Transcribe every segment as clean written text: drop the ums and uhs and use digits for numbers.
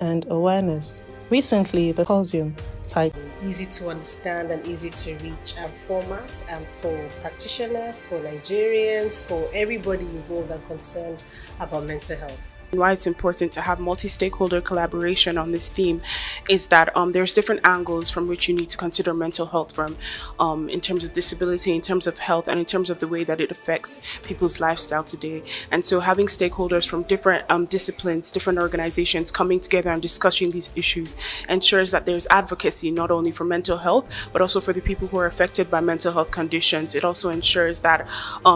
and awareness. Recently, the symposium titled Easy to understand and easy to reach format for practitioners, for Nigerians, for everybody involved and concerned about mental health. Why it's important to have multi-stakeholder collaboration on this theme is that there's different angles from which you need to consider mental health from, in terms of disability, in terms of health, and in terms of the way that it affects people's lifestyle today. And so having stakeholders from different disciplines, different organizations coming together and discussing these issues ensures that there's advocacy not only for mental health, but also for the people who are affected by mental health conditions. It also ensures that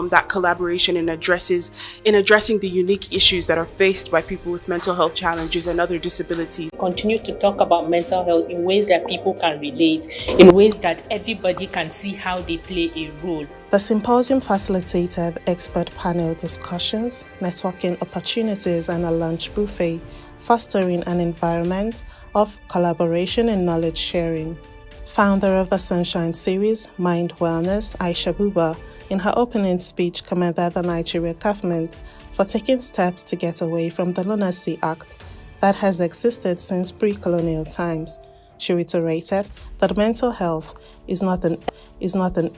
that collaboration in addressing the unique issues that are faced by people with mental health challenges and other disabilities. Continue to talk about mental health in ways that people can relate, in ways that everybody can see how they play a role. The symposium facilitated expert panel discussions, networking opportunities, and a lunch buffet, fostering an environment of collaboration and knowledge sharing. Founder of the Sunshine series, Mind Wellness, Aisha Buba, in her opening speech commended the Nigerian government for taking steps to get away from the Lunacy Act that has existed since pre-colonial times. She reiterated that mental health is not an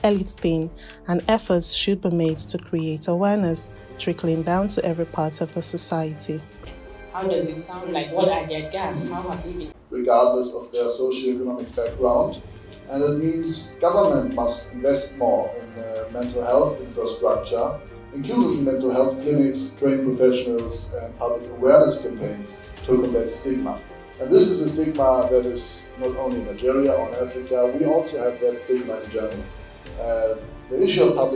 elite thing, and efforts should be made to create awareness, trickling down to every part of the society. How does it sound like? What are their gaps? How have they been? Regardless of their socio-economic background, and it means government must invest more in mental health infrastructure, including mental health clinics, trained professionals, and public awareness campaigns to combat stigma. And this is a stigma that is not only in Nigeria or in Africa, we also have that stigma in Germany. The issue of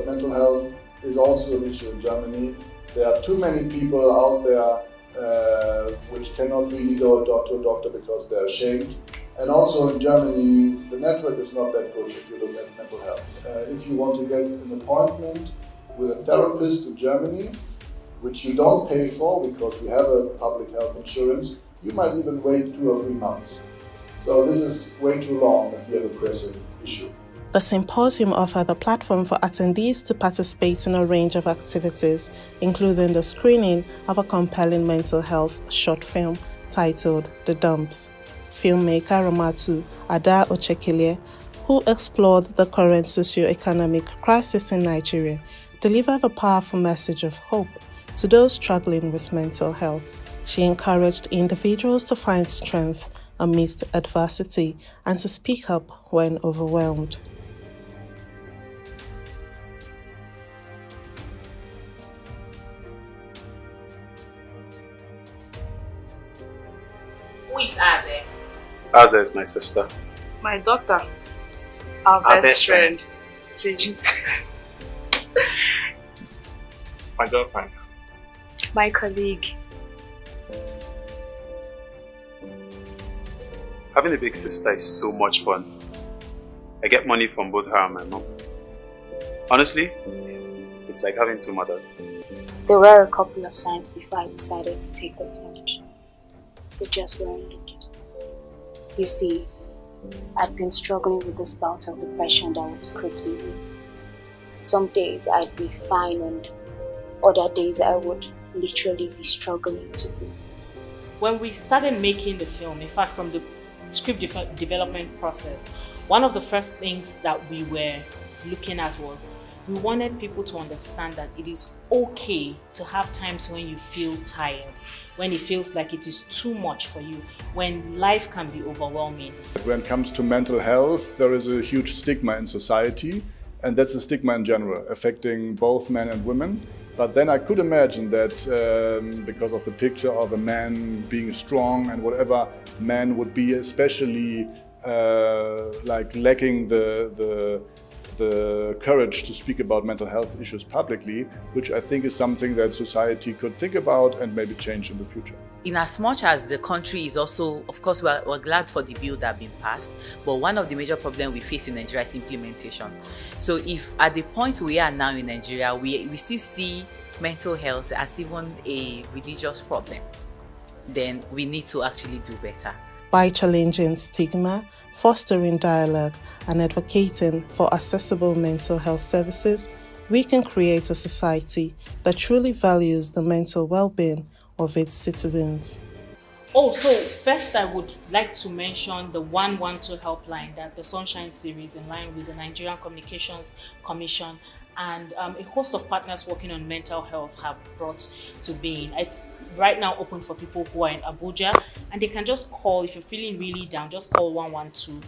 mental health is also an issue in Germany. There are too many people out there which cannot really go to a doctor because they're ashamed. And also in Germany, the network is not that good if you look at mental health. If you want to get an appointment with a therapist in Germany, which you don't pay for because we have a public health insurance, you might even wait 2 or 3 months. So this is way too long if you have a pressing issue. The symposium offered a platform for attendees to participate in a range of activities, including the screening of a compelling mental health short film titled The Dumps. Filmmaker Ramatu Ada Ochekile, who explored the current socio-economic crisis in Nigeria, delivered a powerful message of hope to those struggling with mental health. She encouraged individuals to find strength amidst adversity and to speak up when overwhelmed. Who is Aze? Aza is my sister. My daughter. Our best friend. My girlfriend. My colleague. Having a big sister is so much fun. I get money from both her and my mom. Honestly, it's like having 2 mothers. There were a couple of signs before I decided to take the plunge. They just weren't looking. You see, I'd been struggling with this bout of depression that was crippling me. Some days I'd be fine and other days I would literally be struggling to breathe. When we started making the film, in fact from the script development process, one of the first things that we were looking at was we wanted people to understand that it is okay to have times when you feel tired, when it feels like it is too much for you, when life can be overwhelming. When it comes to mental health, there is a huge stigma in society, and that's a stigma in general, affecting both men and women. But then I could imagine that because of the picture of a man being strong and whatever, man would be especially like lacking the courage to speak about mental health issues publicly, which I think is something that society could think about and maybe change in the future. In as much as the country is also, of course, we're glad for the bill that has been passed, but one of the major problems we face in Nigeria is implementation. So if at the point we are now in Nigeria, we still see mental health as even a religious problem, then we need to actually do better. By challenging stigma, fostering dialogue, and advocating for accessible mental health services, we can create a society that truly values the mental well-being of its citizens. Oh, so first I would like to mention the 112 helpline that the Sunshine series, in line with the Nigerian Communications Commission and a host of partners working on mental health, have brought to being. It's right now open for people who are in Abuja, and they can just call. If you're feeling really down, just call 112.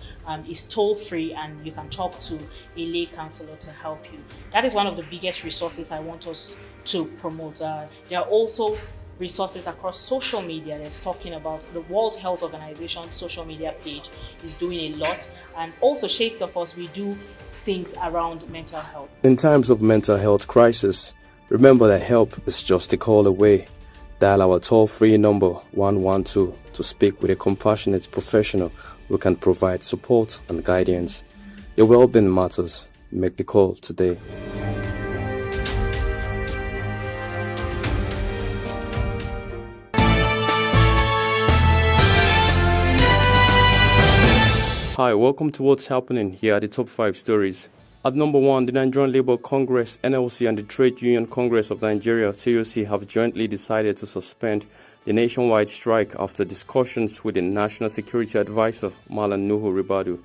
It's toll free, and you can talk to a lay counselor to help you. That is one of the biggest resources I want us to promote. There are also resources across social media that's talking about the World Health Organization social media page is doing a lot, and also Shades of Us, we do things around mental health. In times of mental health crisis, remember that help is just a call away. Dial our toll-free number 112 to speak with a compassionate professional who can provide support and guidance. Your well-being matters. Make the call today. Hi, welcome to what's happening. Here are the top 5 stories. At number 1, the Nigerian Labour Congress, NLC, and the Trade Union Congress of Nigeria, TUC, have jointly decided to suspend the nationwide strike after discussions with the National Security Advisor, Malam Nuhu Ribadu.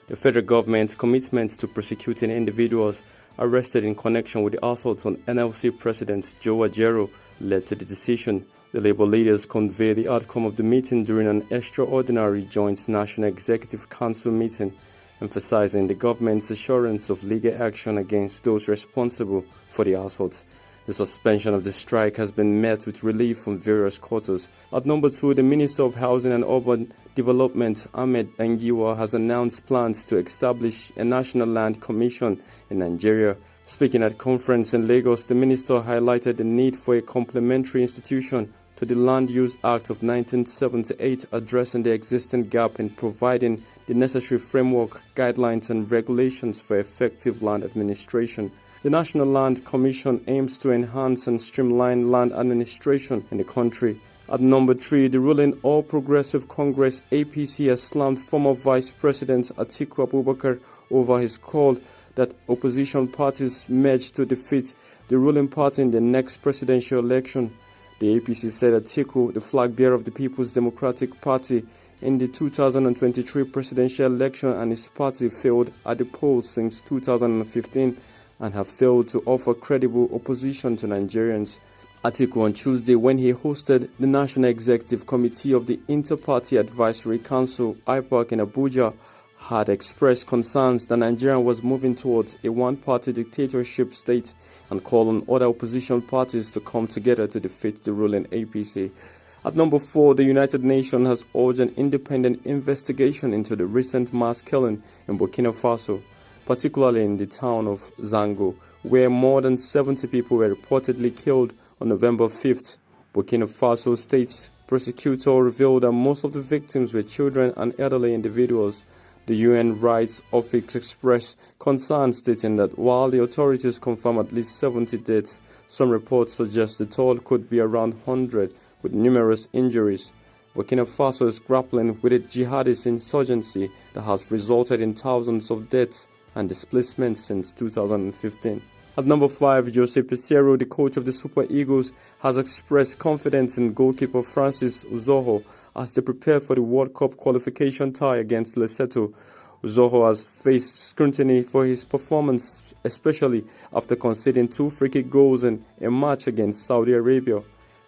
The federal government's commitment to prosecuting individuals arrested in connection with the assaults on NLC President Joe Ajero led to the decision. The Labour leaders conveyed the outcome of the meeting during an extraordinary joint National Executive Council meeting, emphasizing the government's assurance of legal action against those responsible for the assaults. The suspension of the strike has been met with relief from various quarters. At number 2, the Minister of Housing and Urban Development, Ahmed Angiwa, has announced plans to establish a National Land Commission in Nigeria. Speaking at a conference in Lagos, the minister highlighted the need for a complementary institution to the Land Use Act of 1978, addressing the existing gap in providing the necessary framework, guidelines and regulations for effective land administration. The National Land Commission aims to enhance and streamline land administration in the country. At number 3, the ruling All Progressive Congress APC has slammed former Vice President Atiku Abubakar over his call that opposition parties merge to defeat the ruling party in the next presidential election. The APC said Atiku, the flag bearer of the People's Democratic Party in the 2023 presidential election, and his party failed at the polls since 2015 and have failed to offer credible opposition to Nigerians. Atiku on Tuesday, when he hosted the National Executive Committee of the Inter-Party Advisory Council, IPAC, in Abuja, had expressed concerns that Nigeria was moving towards a one-party dictatorship state and called on other opposition parties to come together to defeat the ruling APC. At number 4, the United Nations has urged an independent investigation into the recent mass killing in Burkina Faso, particularly in the town of Zango, where more than 70 people were reportedly killed on November 5th. Burkina Faso State's prosecutor revealed that most of the victims were children and elderly individuals. The UN Rights Office expressed concern, stating that while the authorities confirm at least 70 deaths, some reports suggest the toll could be around 100, with numerous injuries. Burkina Faso is grappling with a jihadist insurgency that has resulted in thousands of deaths and displacement since 2015. At number 5, Jose Peseiro, the coach of the Super Eagles, has expressed confidence in goalkeeper Francis Uzoho as they prepare for the World Cup qualification tie against Lesotho. Uzoho has faced scrutiny for his performance, especially after conceding 2 free-kick goals in a match against Saudi Arabia.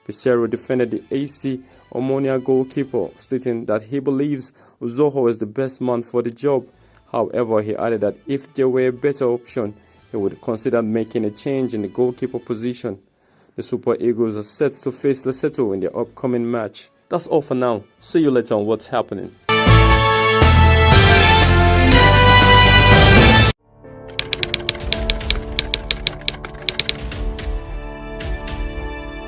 Peseiro defended the AC Omonia goalkeeper, stating that he believes Uzoho is the best man for the job. However, he added that if there were a better option, he would consider making a change in the goalkeeper position. The Super Eagles are set to face Lesotho in their upcoming match. That's all for now. See you later on What's Happening.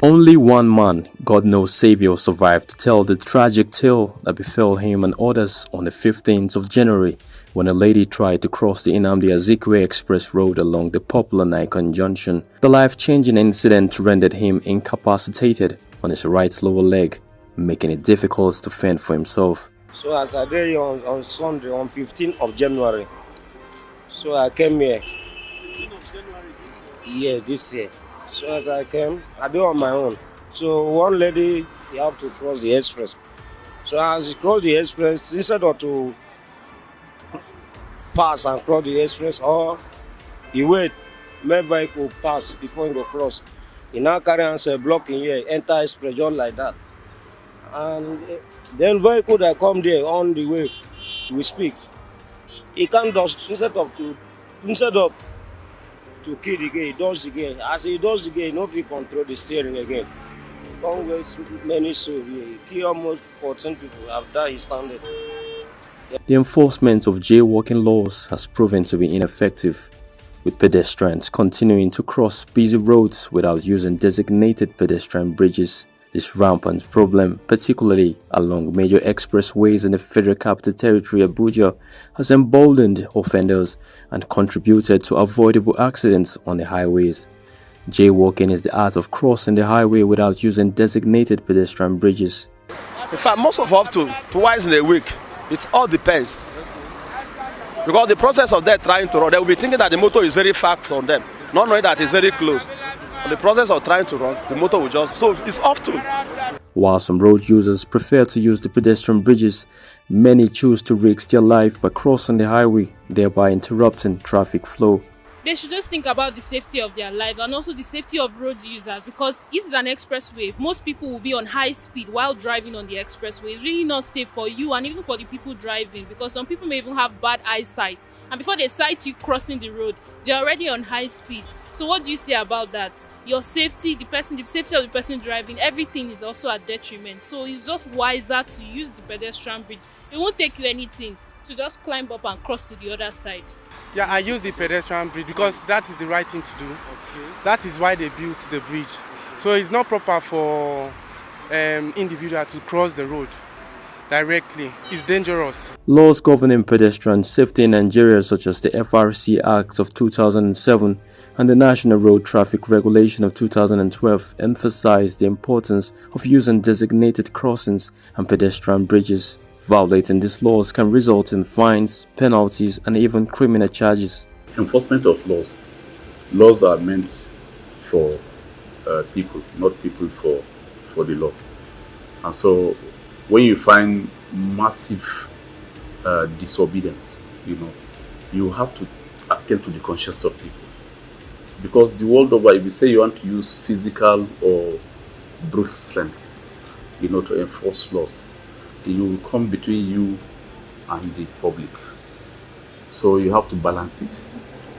Only one man, God knows Savior, survived to tell the tragic tale that befell him and others on the 15th of January when a lady tried to cross the Nnamdi Azikiwe Express Road along the popular Nikon Junction. The life-changing incident rendered him incapacitated on his right lower leg, making it difficult to fend for himself. So as I did on Sunday, on 15th of January, so I came here. 15th of January this year? Yeah, this year. So as I came, I do on my own. So one lady, you have to cross the express. So as you cross the express, instead of to pass and cross the express, or you wait, make vehicle pass before you go cross. You now carry answer block in here, enter express just like that. And then vehicle that come there on the way, we speak. He can't just instead of to kill the guy, he does the guy. As he does the guy, he no fit control the steering again. Don't waste many souls here. He kill almost 14 people. Have died, he standing. The enforcement of jaywalking laws has proven to be ineffective, with pedestrians continuing to cross busy roads without using designated pedestrian bridges. This rampant problem, particularly along major expressways in the Federal Capital Territory Abuja, has emboldened offenders and contributed to avoidable accidents on the highways. Jaywalking is the art of crossing the highway without using designated pedestrian bridges. In fact, most of up to twice in a week, it all depends. Because the process of them trying to run, they will be thinking that the motor is very far from them, not knowing that it's very close. In the process of trying to run, the motor will just, so it's often. While some road users prefer to use the pedestrian bridges, many choose to risk their life by crossing the highway, thereby interrupting traffic flow. They should just think about the safety of their life and also the safety of road users, because this is an expressway. Most people will be on high speed while driving on the expressway. It's really not safe for you and even for the people driving, because some people may even have bad eyesight, and before they sight you crossing the road, they're already on high speed. So what do you say about that? Your safety, the safety of the person driving, everything is also a detriment. So it's just wiser to use the pedestrian bridge. It won't take you anything to just climb up and cross to the other side. Yeah, I use the pedestrian bridge because that is the right thing to do. Okay. That is why they built the bridge. So it's not proper for individual to cross the road directly. It's dangerous. Laws governing pedestrian safety in Nigeria, such as the FRC Act of 2007 and the National Road Traffic Regulation of 2012, emphasize the importance of using designated crossings and pedestrian bridges. Violating these laws can result in fines, penalties, and even criminal charges. Enforcement of laws. Laws are meant for people, not people for the law. And so when you find massive disobedience, you have to appeal to the conscience of people. Because the world over, if you say you want to use physical or brute strength, to enforce laws, it will come between you and the public. So you have to balance it.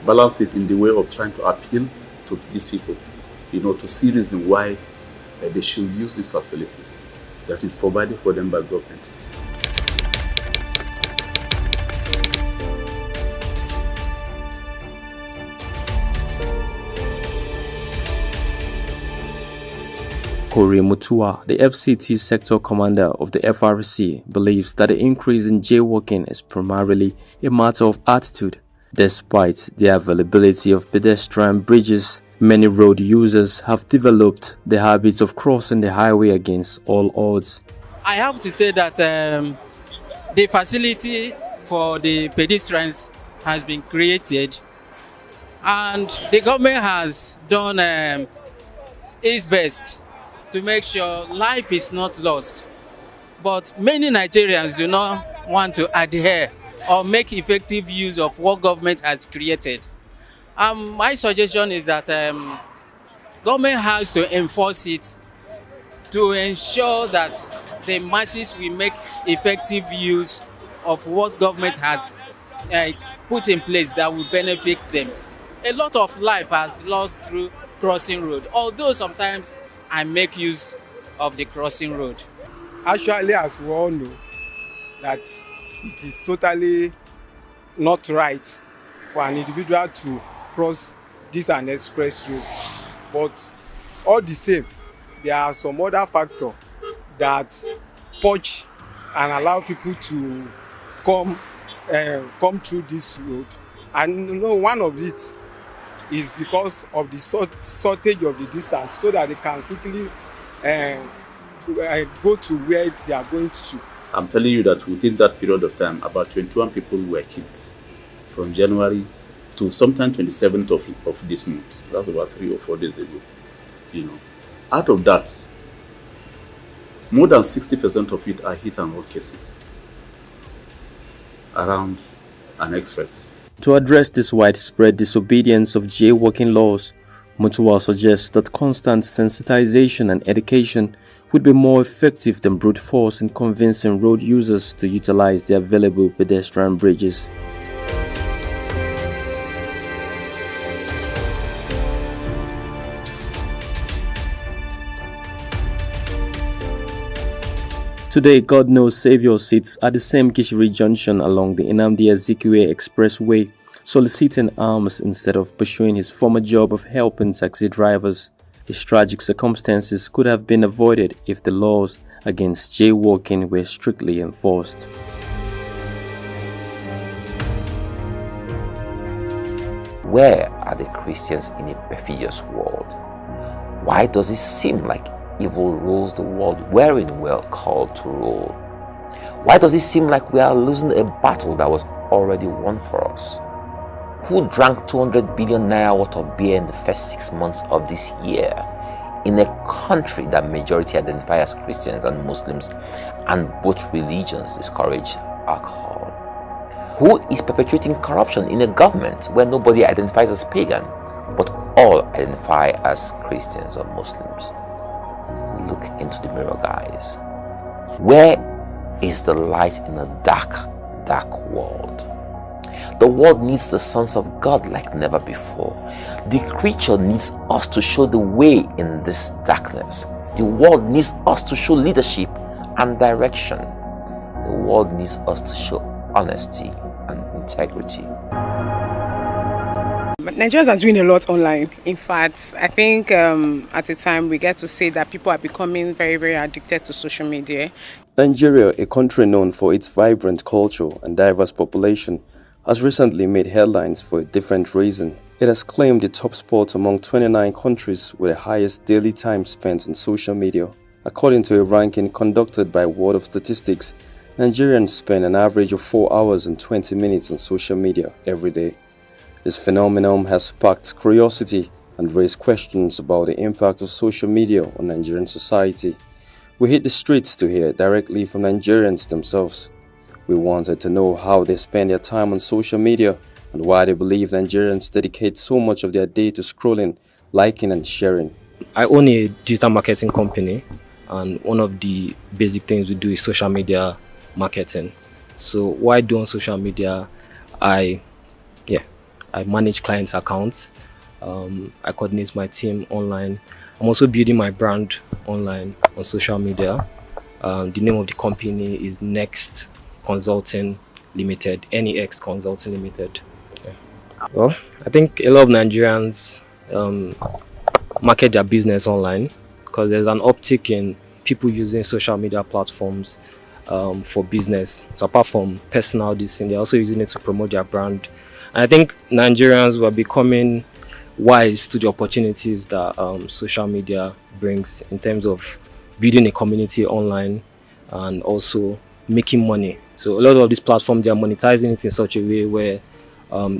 Balance it in the way of trying to appeal to these people, to see reason why they should use these facilities that is provided for them by government. Kori Mutua, the FCT sector commander of the FRC, believes that the increase in jaywalking is primarily a matter of attitude. Despite the availability of pedestrian bridges, many road users have developed the habit of crossing the highway against all odds. I have to say that the facility for the pedestrians has been created, and the government has done its best to make sure life is not lost. But many Nigerians do not want to adhere or make effective use of what government has created. My suggestion is that government has to enforce it to ensure that the masses will make effective use of what government has put in place that will benefit them. A lot of life has lost through crossing road, although sometimes I make use of the crossing road. Actually, as we all know, that it is totally not right for an individual to cross this an express road. But all the same, there are some other factors that push and allow people to come through this road. And one of it is because of the shortage of the distance, so that they can quickly go to where they are going to. I'm telling you that within that period of time, about 21 people were killed from January to sometime 27th of this month. That's about 3 or 4 days ago. Out of that, more than 60% of it are hit and run cases around an express. To address this widespread disobedience of jaywalking laws, Mutual suggests that constant sensitization and education would be more effective than brute force in convincing road users to utilize the available pedestrian bridges. Today, God Knows Savior sits at the same Kishiri Junction along the Nnamdi Azikiwe Expressway, soliciting alms instead of pursuing his former job of helping taxi drivers. His tragic circumstances could have been avoided if the laws against jaywalking were strictly enforced. Where are the Christians in a perfidious world? Why does it seem like evil rules the world wherein we are called to rule? Why does it seem like we are losing a battle that was already won for us? Who drank 200 billion naira worth of beer in the first 6 months of this year in a country that majority identify as Christians and Muslims, and both religions discourage alcohol? Who is perpetuating corruption in a government where nobody identifies as pagan but all identify as Christians or Muslims? Look into the mirror, guys. Where is the light in a dark, dark world? The world needs the sons of God like never before. The creature needs us to show the way in this darkness. The world needs us to show leadership and direction. The world needs us to show honesty and integrity. Nigerians are doing a lot online. In fact, I think at a time we get to say that people are becoming very, very addicted to social media. Nigeria, a country known for its vibrant culture and diverse population, has recently made headlines for a different reason. It has claimed the top spot among 29 countries with the highest daily time spent on social media. According to a ranking conducted by World of Statistics, Nigerians spend an average of 4 hours and 20 minutes on social media every day. This phenomenon has sparked curiosity and raised questions about the impact of social media on Nigerian society. We hit the streets to hear directly from Nigerians themselves. We wanted to know how they spend their time on social media and why they believe Nigerians dedicate so much of their day to scrolling, liking and sharing. I own a digital marketing company, and one of the basic things we do is social media marketing. So what I do on social media, I manage clients' accounts. I coordinate my team online. I'm also building my brand online on social media. The name of the company is Next Consulting Limited, NEX Consulting Limited. Yeah. Well, I think a lot of Nigerians market their business online because there's an uptick in people using social media platforms for business. So apart from personal design, they're also using it to promote their brand. And I think Nigerians were becoming wise to the opportunities that social media brings in terms of building a community online and also making money. So a lot of these platforms, they are monetizing it in such a way where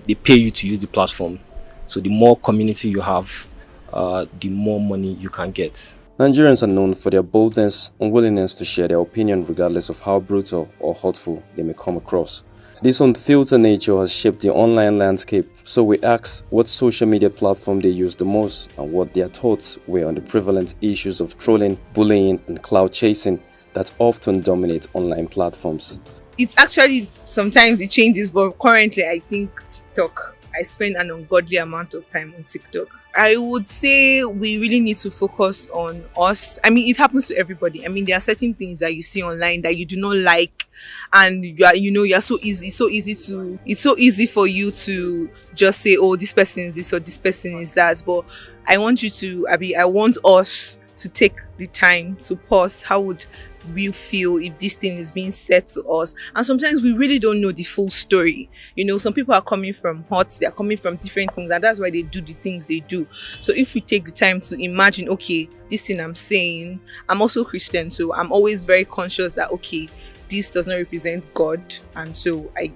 they pay you to use the platform. So the more community you have, the more money you can get. Nigerians are known for their boldness and willingness to share their opinion regardless of how brutal or hurtful they may come across. This unfiltered nature has shaped the online landscape, so we asked what social media platform they use the most and what their thoughts were on the prevalent issues of trolling, bullying and cloud chasing that often dominate online platforms. It's actually, sometimes it changes, but currently I think TikTok. I spend an ungodly amount of time on TikTok. I would say we really need to focus on us. I mean, it happens to everybody. I mean, there are certain things that you see online that you do not like, and you're so easy. It's so easy for you to just say, oh, this person is this or this person is that. But I want us to take the time to pause. How would we feel if this thing is being said to us? And sometimes we really don't know the full story. Some people are coming from hurt, they're coming from different things, and that's why they do the things they do. So if we take the time to imagine, okay, this thing I'm saying, I'm also Christian, so I'm always very conscious that, okay, this does not represent God, and so I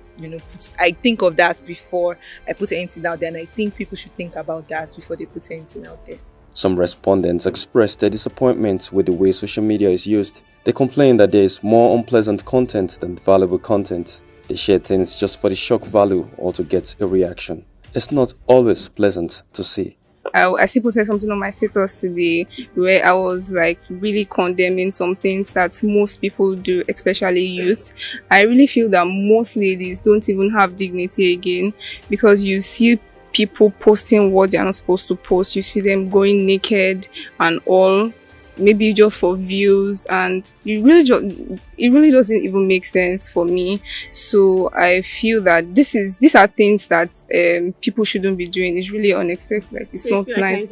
think of that before I put anything out there, and I think people should think about that before they put anything out there. Some respondents expressed their disappointment with the way social media is used. They complain that there is more unpleasant content than valuable content. They share things just for the shock value or to get a reaction. It's not always pleasant to see. I see posted something on my status today where I was like really condemning some things that most people do, especially youth. I really feel that most ladies don't even have dignity again, because you see people posting what they're not supposed to post. You see them going naked and all, maybe just for views, and it really doesn't even make sense for me. So I feel that these are things that people shouldn't be doing. It's really unexpected. Like, it's not nice.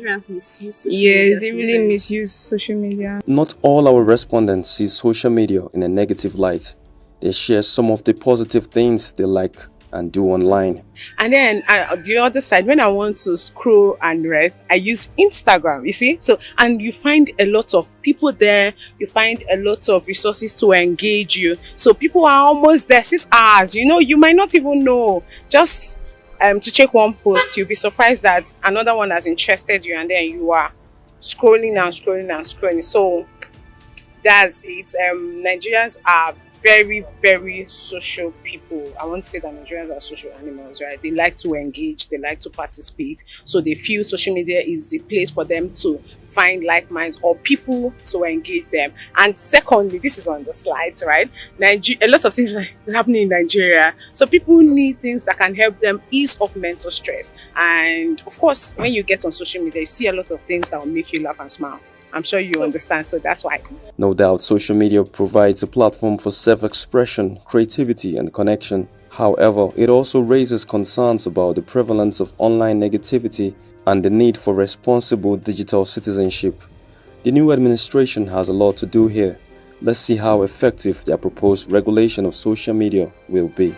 Yes, they really misuse social media. Not all our respondents see social media in a negative light. They share some of the positive things they like and do online. And then the other side, when I want to scroll and rest, I use Instagram, you see. So, and you find a lot of people there, you find a lot of resources to engage you. So people are almost there 6 hours, you might not even know. Just to check one post, you'll be surprised that another one has interested you, and then you are scrolling and scrolling and scrolling. So that's it. Nigerians are very, very social people. I won't say that Nigerians are social animals, right? They like to engage, they like to participate. So they feel social media is the place for them to find like minds or people to engage them. And secondly, this is on the slides, right? A lot of things is happening in Nigeria. So people need things that can help them ease off mental stress. And of course, when you get on social media, you see a lot of things that will make you laugh and smile. I'm sure you understand, so that's why. No doubt, social media provides a platform for self-expression, creativity, and connection. However, it also raises concerns about the prevalence of online negativity and the need for responsible digital citizenship. The new administration has a lot to do here. Let's see how effective their proposed regulation of social media will be.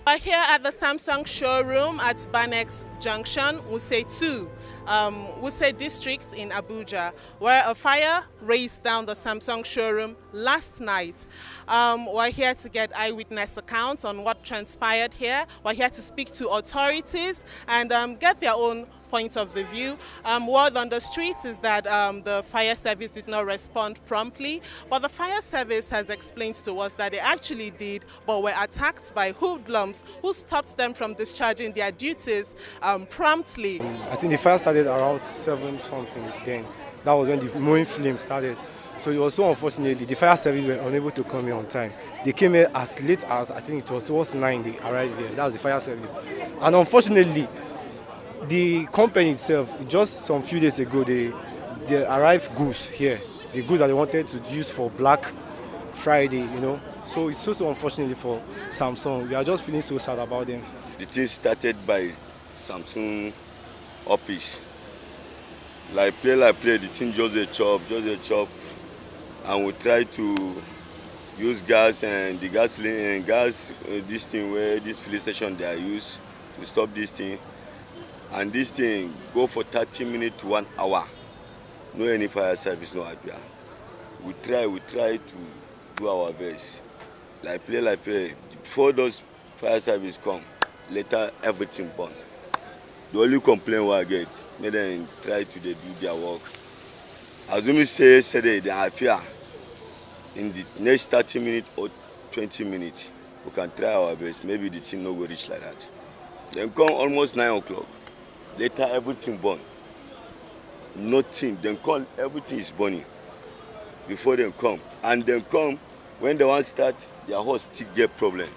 We're here at the Samsung showroom at Banex Junction, Wuse 2, Wuse district in Abuja, where a fire razed down the Samsung showroom last night. We're here to get eyewitness accounts on what transpired here. We're here to speak to authorities and get their own point of the view. Word on the streets is that the fire service did not respond promptly, but the fire service has explained to us that they actually did, but were attacked by hoodlums who stopped them from discharging their duties promptly. I think the fire started around 7 something then. That was when the main flame started. So it was so unfortunately, the fire service were unable to come here on time. They came here as late as, I think it was towards 9, they arrived there. That was the fire service. And unfortunately, the company itself, just some few days ago, they arrived goods here. The goods that they wanted to use for Black Friday, So it's so unfortunately for Samsung. We are just feeling so sad about them. The thing started by Samsung office. Like play, the thing just a chop. And we try to use gas and the gasoline and gas, this thing where this filling station they are used to stop this thing. And this thing go for 30 minutes to 1 hour. No any fire service, no idea. We try to do our best. Like play. Before those fire service come, later everything burn. The only complaint I get, make them try to do their work. As we say yesterday, they are fear. In the next 30 minutes or 20 minutes, we can try our best. Maybe the thing no go reach like that. Then come almost 9 o'clock. Later everything burn. Nothing. Then come everything is burning. Before they come. And then come when they want to start, their horse still get problem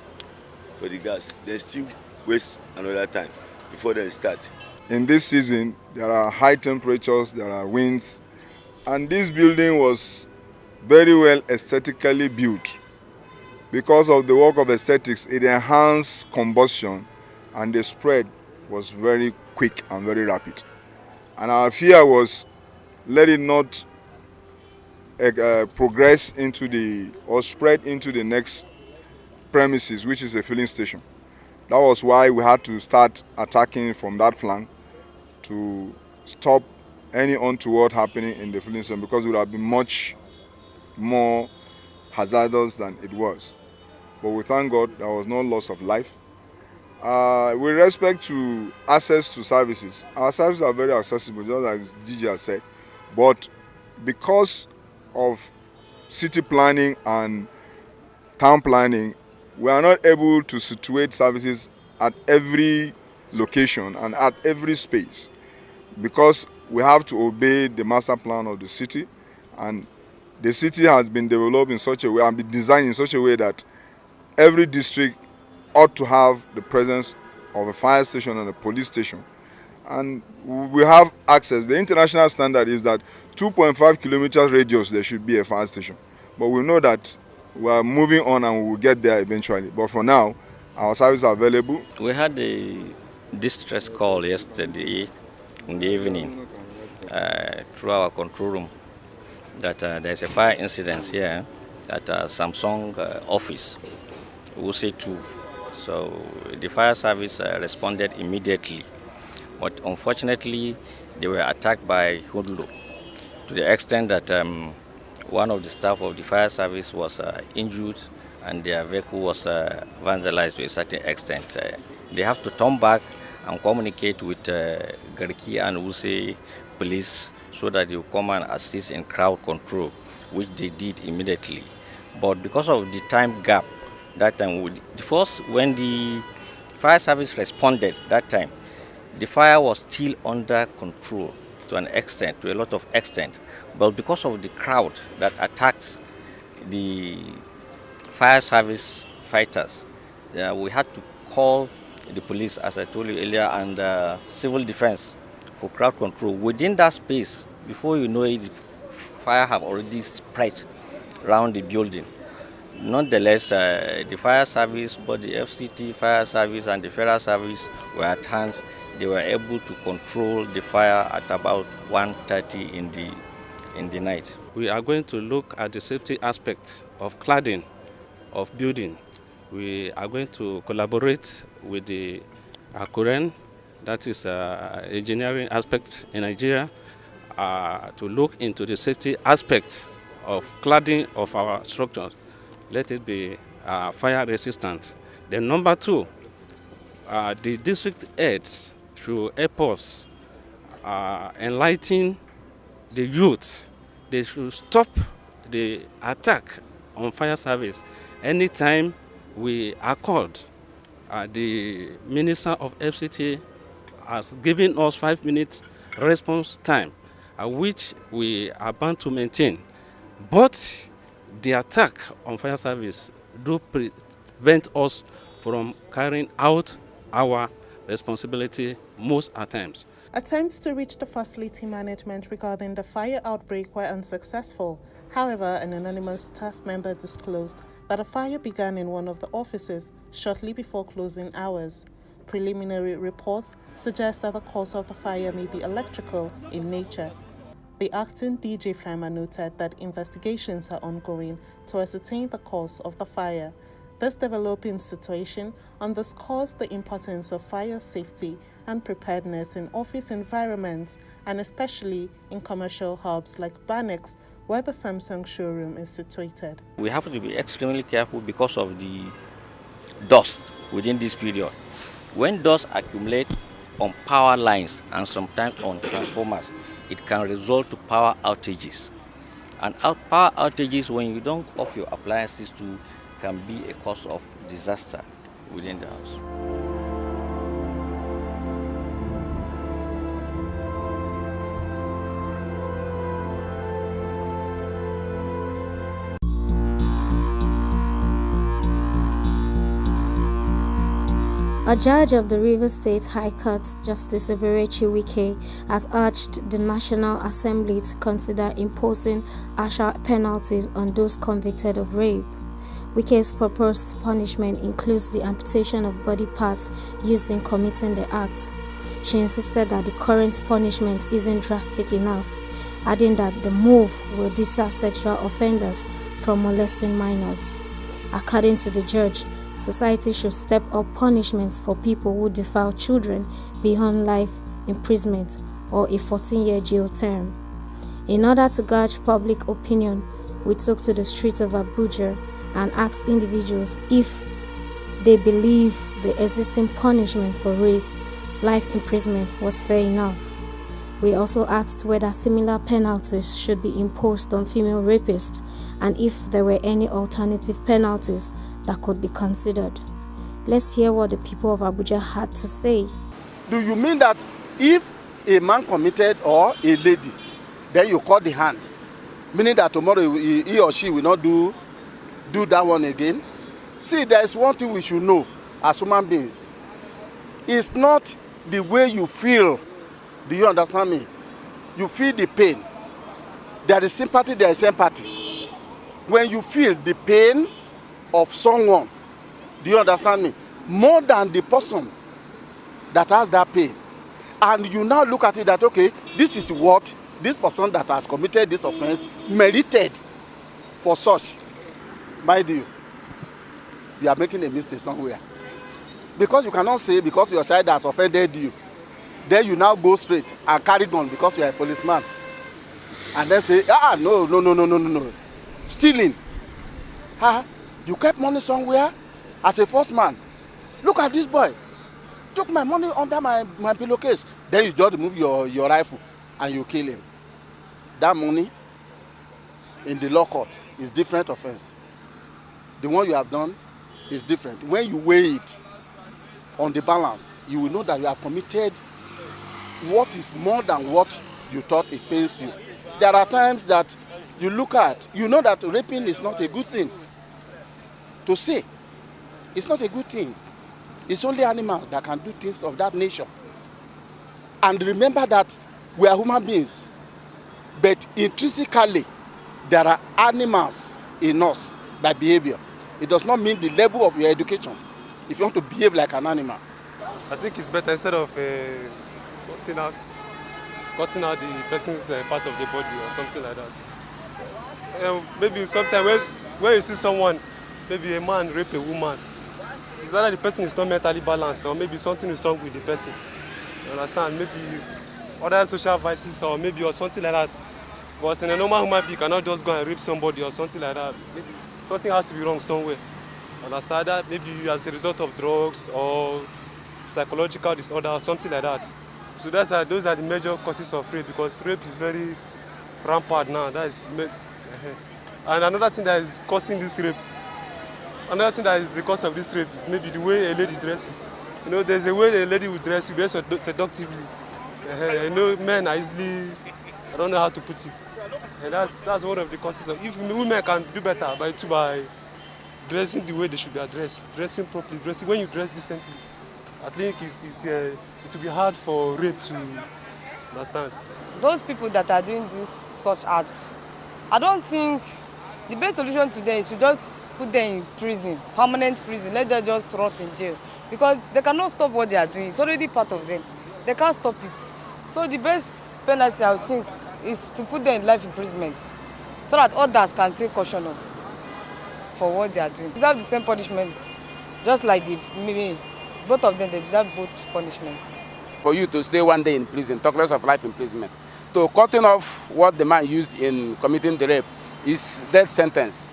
for the gas. They still waste another time before they start. In this season, there are high temperatures, there are winds, and this building was very well aesthetically built. Because of the work of aesthetics, it enhanced combustion and the spread was very quick and very rapid. And our fear was let it not progress into or spread into the next premises, which is a filling station. That was why we had to start attacking from that flank to stop any untoward happening in the filling station, because it would have been much more hazardous than it was. But we thank God there was no loss of life. With respect to access to services, our services are very accessible, just as Gigi has said. But because of city planning and town planning, we are not able to situate services at every location and at every space, because we have to obey the master plan of the city, and the city has been developed in such a way and been designed in such a way that every district ought to have the presence of a fire station and a police station. And we have access. The international standard is that 2.5 kilometers radius there should be a fire station. But we know that we are moving on and we will get there eventually. But for now, our services are available. We had a distress call yesterday in the evening through our control room that there's a fire incident here at Samsung office, Wuse 2. So the fire service responded immediately, but unfortunately they were attacked by hoodlum to the extent that one of the staff of the fire service was injured and their vehicle was vandalized to a certain extent. They have to turn back and communicate with Garki and Wuse police so that they will come and assist in crowd control, which they did immediately. But because of the time gap, that time, when the fire service responded that time, the fire was still under control to an extent, to a lot of extent. But because of the crowd that attacked the fire service fighters, we had to call the police, as I told you earlier, and civil defense for crowd control. Within that space, before you know it, the fire have already spread around the building. Nonetheless, the fire service, both the FCT fire service and the federal service were at hand. They were able to control the fire at about 1:30 in the night. We are going to look at the safety aspects of cladding of building. We are going to collaborate with the Akuren, that is engineering aspect in Nigeria, to look into the safety aspects of cladding of our structures. Let it be fire resistant. Then number two, the district heads through airports enlighten the youth. They should stop the attack on fire service. Anytime we are called, the Minister of FCT has given us 5 minutes response time, which we are bound to maintain. But the attack on fire service do prevent us from carrying out our responsibility most at times. Attempts to reach the facility management regarding the fire outbreak were unsuccessful. However, an anonymous staff member disclosed that a fire began in one of the offices shortly before closing hours. Preliminary reports suggest that the cause of the fire may be electrical in nature. The acting DJ Fema noted that investigations are ongoing to ascertain the cause of the fire. This developing situation underscores the importance of fire safety and preparedness in office environments, and especially in commercial hubs like Banex, where the Samsung showroom is situated. We have to be extremely careful because of the dust within this period. When dust accumulates on power lines and sometimes on transformers, it can result to power outages. And power outages, when you don't off your appliances too, can be a cause of disaster within the house. A judge of the Rivers State High Court, Justice Eberechi Wike, has urged the National Assembly to consider imposing harsher penalties on those convicted of rape. Wike's proposed punishment includes the amputation of body parts used in committing the act. She insisted that the current punishment isn't drastic enough, adding that the move will deter sexual offenders from molesting minors. According to the judge, society should step up punishments for people who defile children beyond life imprisonment or a 14-year jail term. In order to gauge public opinion, we took to the streets of Abuja and asked individuals if they believe the existing punishment for rape, life imprisonment, was fair enough. We also asked whether similar penalties should be imposed on female rapists and if there were any alternative penalties that could be considered. Let's hear what the people of Abuja had to say. Do you mean that if a man committed or a lady, then you cut the hand, meaning that tomorrow he or she will not do that one again? See, there is one thing we should know as human beings. It's not the way you feel. Do you understand me? You feel the pain. There is sympathy, there is empathy. When you feel the pain of someone, do you understand me? More than the person that has that pain. And you now look at it that, okay, this is what this person that has committed this offense merited for such. Mind you are making a mistake somewhere. Because you cannot say because your child has offended you, then you now go straight and carry on because you are a policeman. And then say, no. Stealing. You kept money somewhere as a first man. Look at this boy. Took my money under my pillowcase. Then you just remove your rifle and you kill him. That money in the law court is different offense. The one you have done is different. When you weigh it on the balance, you will know that you have committed what is more than what you thought it pains you. There are times that you look at, you know that raping is not a good thing to say. It's not a good thing. It's only animals that can do things of that nature. And remember that we are human beings, but intrinsically there are animals in us by behavior. It does not mean the level of your education if you want to behave like an animal. I think it's better instead of cutting out the person's part of the body or something like that. Maybe sometimes when you see someone, maybe a man rape a woman, it's either the person is not mentally balanced or maybe something is wrong with the person. You understand? Maybe other social vices or something like that. But in a normal human being, you cannot just go and rape somebody or something like that. Maybe something has to be wrong somewhere. Understand that? Maybe as a result of drugs or psychological disorder or something like that. So those are the major causes of rape, because rape is very rampant now. And another thing that is causing this rape, another thing that is the cause of this rape is maybe the way a lady dresses. You know, there's a way a lady will dress, you dress seductively. You know, men are easily, I don't know how to put it. And that's one of the causes of, if women can do better by dressing the way they should be addressed, dressing properly, when you dress decently, I think it will be hard for rape to understand. Those people that are doing such acts, I don't think the best solution to them is to just put them in prison, permanent prison, let them just rot in jail. Because they cannot stop what they are doing. It's already part of them. They can't stop it. So the best penalty, I would think, is to put them in life imprisonment so that others can take caution for what they are doing. They deserve the same punishment, just like both of them, they deserve both punishments. For you to stay one day in prison, talk less of life imprisonment, to cutting off what the man used in committing the rape is death sentence.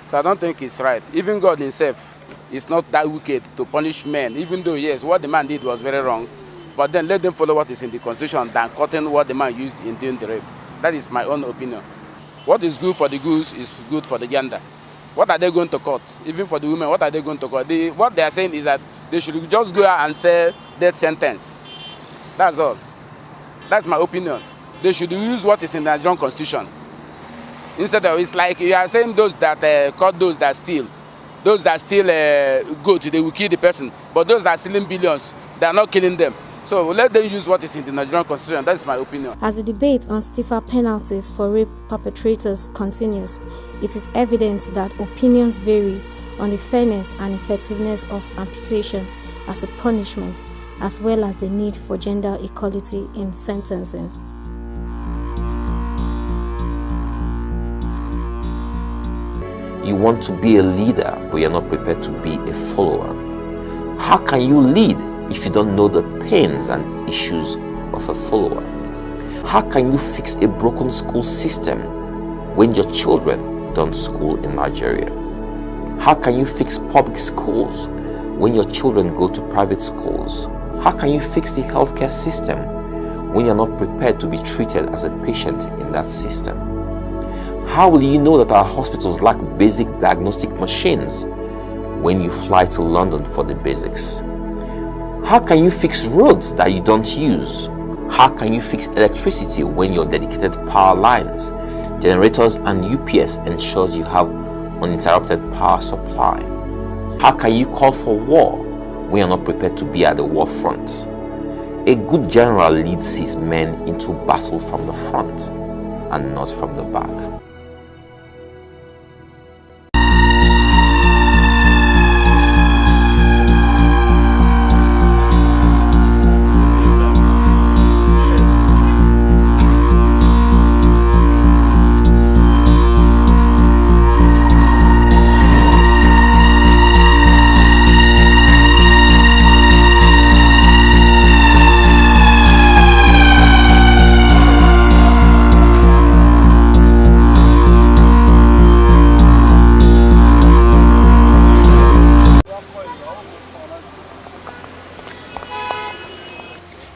So I don't think it's right. Even God himself is not that wicked to punish men, even though, yes, what the man did was very wrong. But then let them follow what is in the Constitution than cutting what the man used in doing the rape. That is my own opinion. What is good for the goose is good for the gander. What are they going to cut? Even for the women, what are they going to cut? What they are saying is that they should just go out and say death sentence. That's all. That's my opinion. They should use what is in the Nigerian Constitution. Instead of, it's like you are saying those that cut those that steal. Those that steal goods, they will kill the person. But those that are stealing billions, they are not killing them. So let them use what is in the Nigerian Constitution. That's my opinion. As the debate on stiffer penalties for rape perpetrators continues, it is evident that opinions vary on the fairness and effectiveness of amputation as a punishment, as well as the need for gender equality in sentencing. You want to be a leader, but you're not prepared to be a follower. How can you lead if you don't know the pains and issues of a follower? How can you fix a broken school system when your children don't school in Nigeria? How can you fix public schools when your children go to private schools? How can you fix the healthcare system when you're not prepared to be treated as a patient in that system? How will you know that our hospitals lack basic diagnostic machines when you fly to London for the basics? How can you fix roads that you don't use? How can you fix electricity when your dedicated power lines, generators and UPS ensures you have uninterrupted power supply? How can you call for war when you're not prepared to be at the war front? A good general leads his men into battle from the front and not from the back.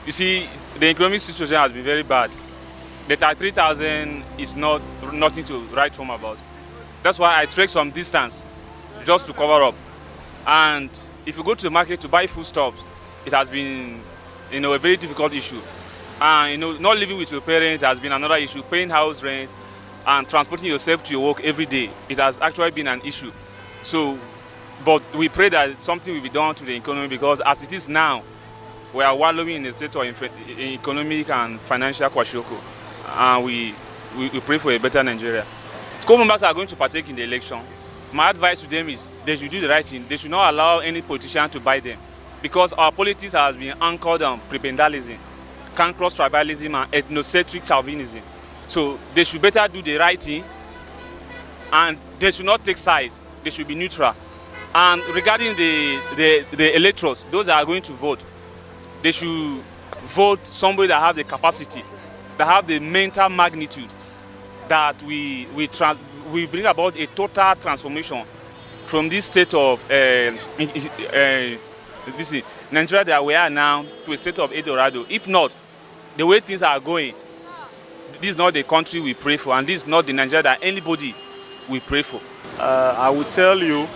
You see, the economic situation has been very bad. The 3,000 is nothing to write home about. That's why I trek some distance just to cover up. And if you go to the market to buy foodstuffs, it has been, a very difficult issue. And not living with your parents has been another issue. Paying house rent and transporting yourself to your work every day, it has actually been an issue. So, but we pray that something will be done to the economy, because as it is now, we are wallowing in a state of economic and financial kwashiorkor, and we pray for a better Nigeria. School members are going to partake in the election. My advice to them is they should do the right thing. They should not allow any politician to buy them, because our politics has been anchored on prebendalism, cankerous tribalism, and ethnocentric chauvinism. So they should better do the right thing, and they should not take sides. They should be neutral. And regarding the electors, those that are going to vote, they should vote somebody that have the capacity, that have the mental magnitude, that we bring about a total transformation from this state of Nigeria that we are now to a state of Eldorado. If not, the way things are going, this is not the country we pray for, and this is not the Nigeria that anybody will pray for. I will tell you,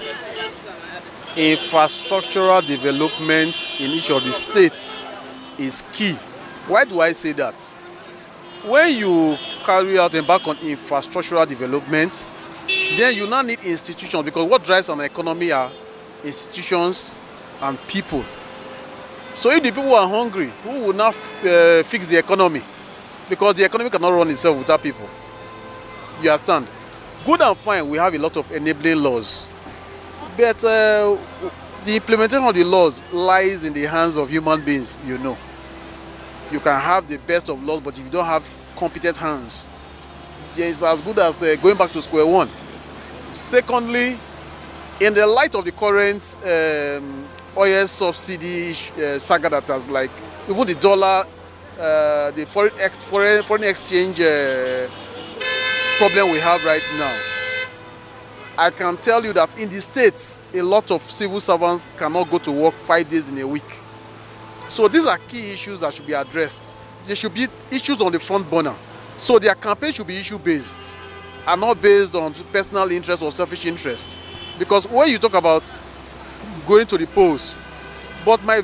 infrastructural development in each of the states is key. Why do I say that? When you embark on infrastructural development, then you now need institutions, because what drives an economy are institutions and people. So if the people are hungry, who will not fix the economy? Because the economy cannot run itself without people. You understand? Good and fine, we have a lot of enabling laws. But the implementation of the laws lies in the hands of human beings, You can have the best of laws, but if you don't have competent hands, it's as good as going back to square one. Secondly, in the light of the current oil subsidy saga that has, like, even the dollar, the foreign exchange problem we have right now, I can tell you that in the States, a lot of civil servants cannot go to work 5 days in a week. So these are key issues that should be addressed. There should be issues on the front burner. So their campaign should be issue-based and not based on personal interest or selfish interest. Because when you talk about going to the polls, but my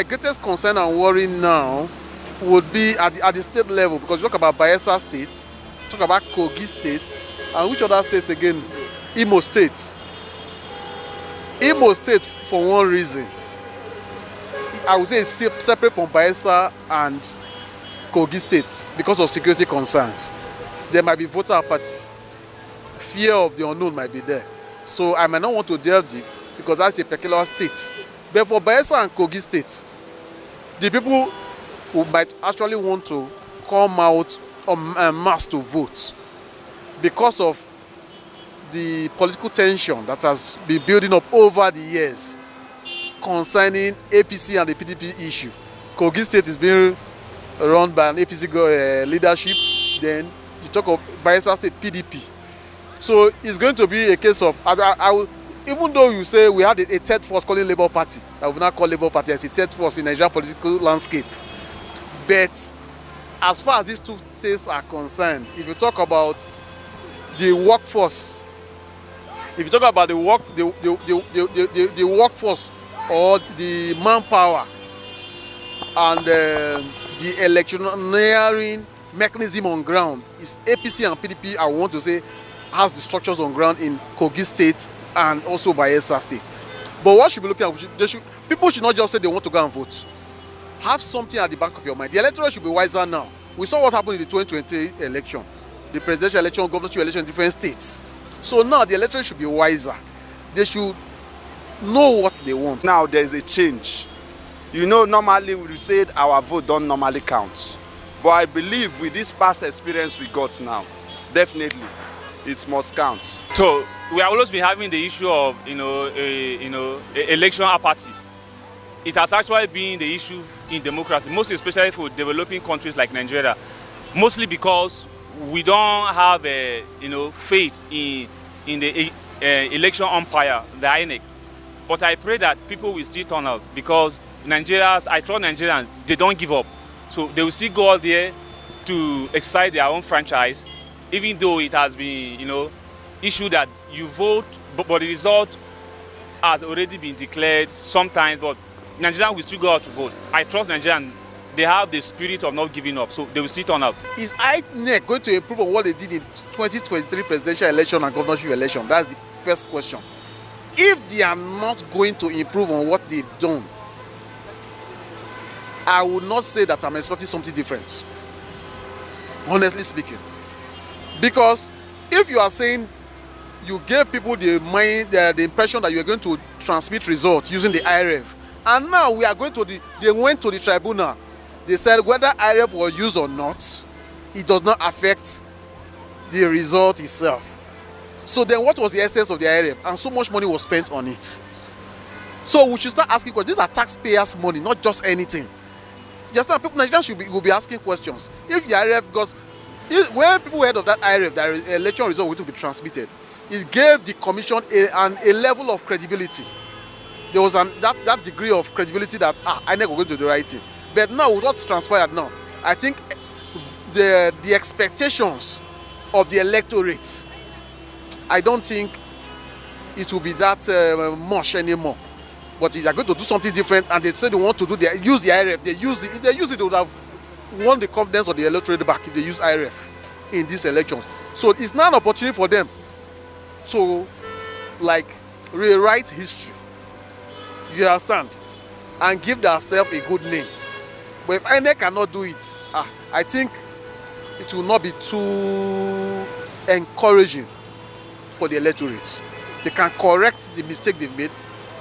greatest concern and worry now would be at the state level, because you talk about Bayelsa State, talk about Kogi State, and which other states again? Imo State. Imo State, for one reason, I would say it's separate from Bayelsa and Kogi State because of security concerns. There might be voter apathy. Fear of the unknown might be there. So I might not want to delve deep because that's a peculiar state. But for Bayelsa and Kogi State, the people who might actually want to come out en masse to vote because of the political tension that has been building up over the years concerning APC and the PDP issue. Kogi State is being run by an APC leadership, then you talk of Bayelsa State PDP. So it's going to be a case of, even though you say we had a third force calling Labour Party, that we now call Labour Party as a third force in Nigerian political landscape, but as far as these two states are concerned, if you talk about the workforce, if you talk about the workforce or the manpower and the electioneering mechanism on ground, is APC and PDP, I want to say, has the structures on ground in Kogi State and also Bayelsa State. But what should be looking at, people should not just say they want to go and vote. Have something at the back of your mind. The electorate should be wiser now. We saw what happened in the 2020 election, the presidential election, governorship election in different states. So now the electorate should be wiser. They should know what they want. Now there's a change. You know, normally we said our vote don't normally count. But I believe with this past experience we got now, definitely it must count. So we have always been having the issue of election apathy. It has actually been the issue in democracy, most especially for developing countries like Nigeria, mostly because we don't have faith in the election umpire, the INEC. But I pray that people will still turn out, because Nigerians, I trust Nigerians, they don't give up. So they will still go out there to exercise their own franchise, even though it has been, issue that you vote, but the result has already been declared sometimes, but Nigerians will still go out to vote. I trust Nigerians, they have the spirit of not giving up, so they will still turn up. Is INEC going to improve on what they did in 2023 presidential election and governorship election? That's the first question. If they are not going to improve on what they've done, I would not say that I'm expecting something different, honestly speaking. Because if you are saying you gave people the impression that you are going to transmit results using the IRF, and now we are going to they went to the tribunal, they said whether IRF was used or not, it does not affect the result itself. So then what was the essence of the IRF? And so much money was spent on it. So we should start asking questions. These are taxpayers' money, not just anything. You understand? People, Nigerians will be asking questions. If the IRF, because when people heard of that IRF, that election result was to be transmitted, it gave the commission a level of credibility. There was that degree of credibility that INEC will go to the right thing. But now, with what's transpired now, I think the expectations of the electorate, I don't think it will be that much anymore. But they are going to do something different, and they say they want to use the IRF. They use it. If they use it, they would have won the confidence of the electorate back if they use IRF in these elections. So it's now an opportunity for them to rewrite history. You understand? And give themselves a good name. But if INEC cannot do it, I think it will not be too encouraging for the electorate. They can correct the mistake they've made.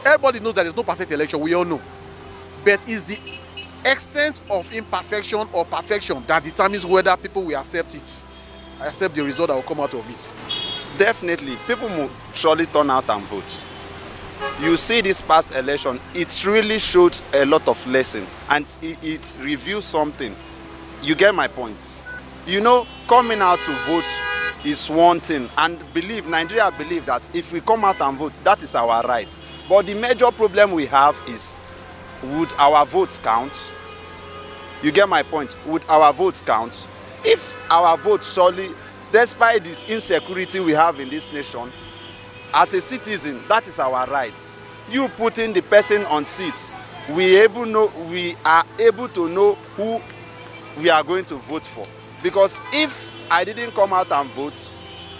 Everybody knows that there's no perfect election, we all know. But it's the extent of imperfection or perfection that determines whether people will accept it, accept the result that will come out of it. Definitely, people will surely turn out and vote. You see this past election, it really showed a lot of lesson, and it reveals something. You get my point. Coming out to vote is one thing, and Nigeria believe that if we come out and vote, that is our right. But the major problem we have is, would our votes count? You get my point. Would our votes count? If our votes surely, despite this insecurity we have in this nation, as a citizen, that is our right. You putting the person on seats, we are able to know who we are going to vote for. Because if I didn't come out and vote,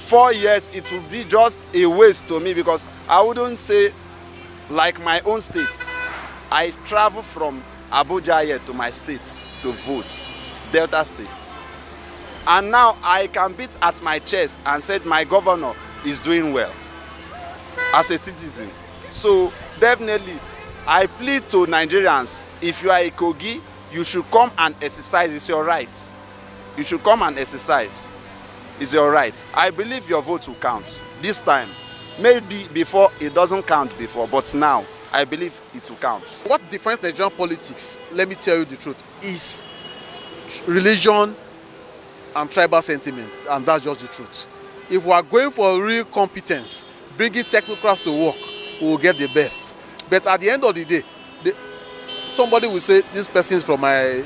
4 years, it would be just a waste to me, because I wouldn't say, like my own state, I travel from Abuja here to my state to vote, Delta State. And now I can beat at my chest and say my governor is doing well as a citizen. So definitely, I plead to Nigerians, if you are a Kogi, you should come and exercise. It's your right. You should come and exercise. It's your right. I believe your votes will count this time. Maybe before it doesn't count before, but now I believe it will count. What defines Nigerian politics, let me tell you the truth, is religion and tribal sentiment, and that's just the truth. If we are going for real competence, bringing technocrats to work, we will get the best. But at the end of the day, somebody will say this person is from my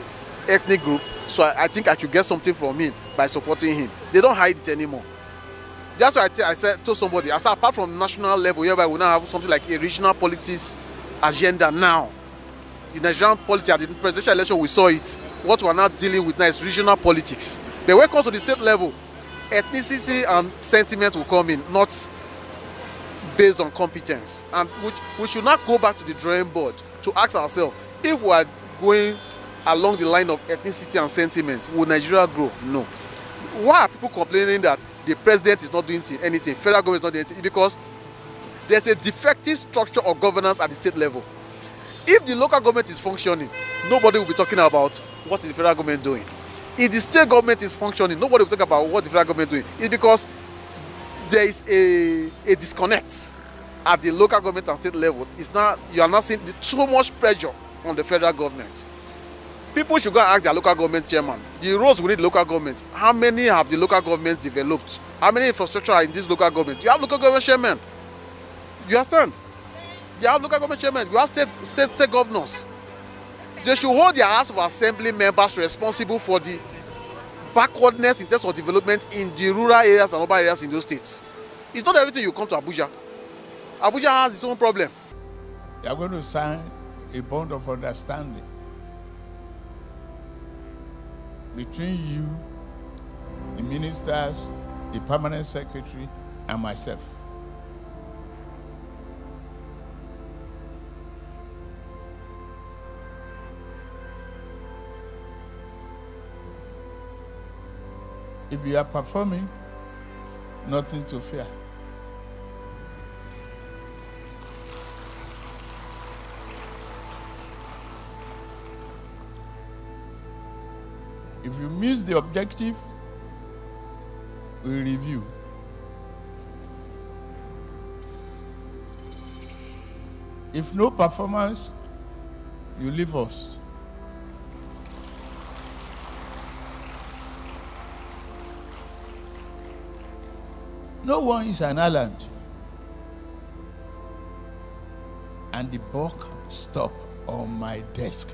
ethnic group, so I think I should get something from him by supporting him. They don't hide it anymore. That's why I said to somebody, I said apart from national level, whereby we now have something like a regional politics agenda now. The Nigerian politics at the presidential election, we saw it. What we are now dealing with now is regional politics. But when it comes to the state level, ethnicity and sentiment will come in, not based on competence. And we should not go back to the drawing board to ask ourselves, if we are going along the line of ethnicity and sentiment, will Nigeria grow? No. Why are people complaining that the president is not doing anything, federal government is not doing anything? Because there's a defective structure of governance at the state level. If the local government is functioning, nobody will be talking about what is the federal government doing. If the state government is functioning, nobody will talk about what the federal government is doing. It's because there is a disconnect at the local government and state level. You are not seeing too much pressure on the federal government. People should go and ask their local government chairman, the roads we need local government, how many have the local governments developed? How many infrastructure are in this local government? You have local government chairman. You understand? You have local government chairman, you have state governors. They should hold their House of Assembly members responsible for the backwardness in terms of development in the rural areas and urban areas in those states. It's not everything you come to Abuja. Abuja has its own problem. They are going to sign a bond of understanding between you, the ministers, the permanent secretary, and myself. If you are performing, nothing to fear. If you miss the objective, we review. If no performance, you leave us. No one is an island. And the buck stopped on my desk.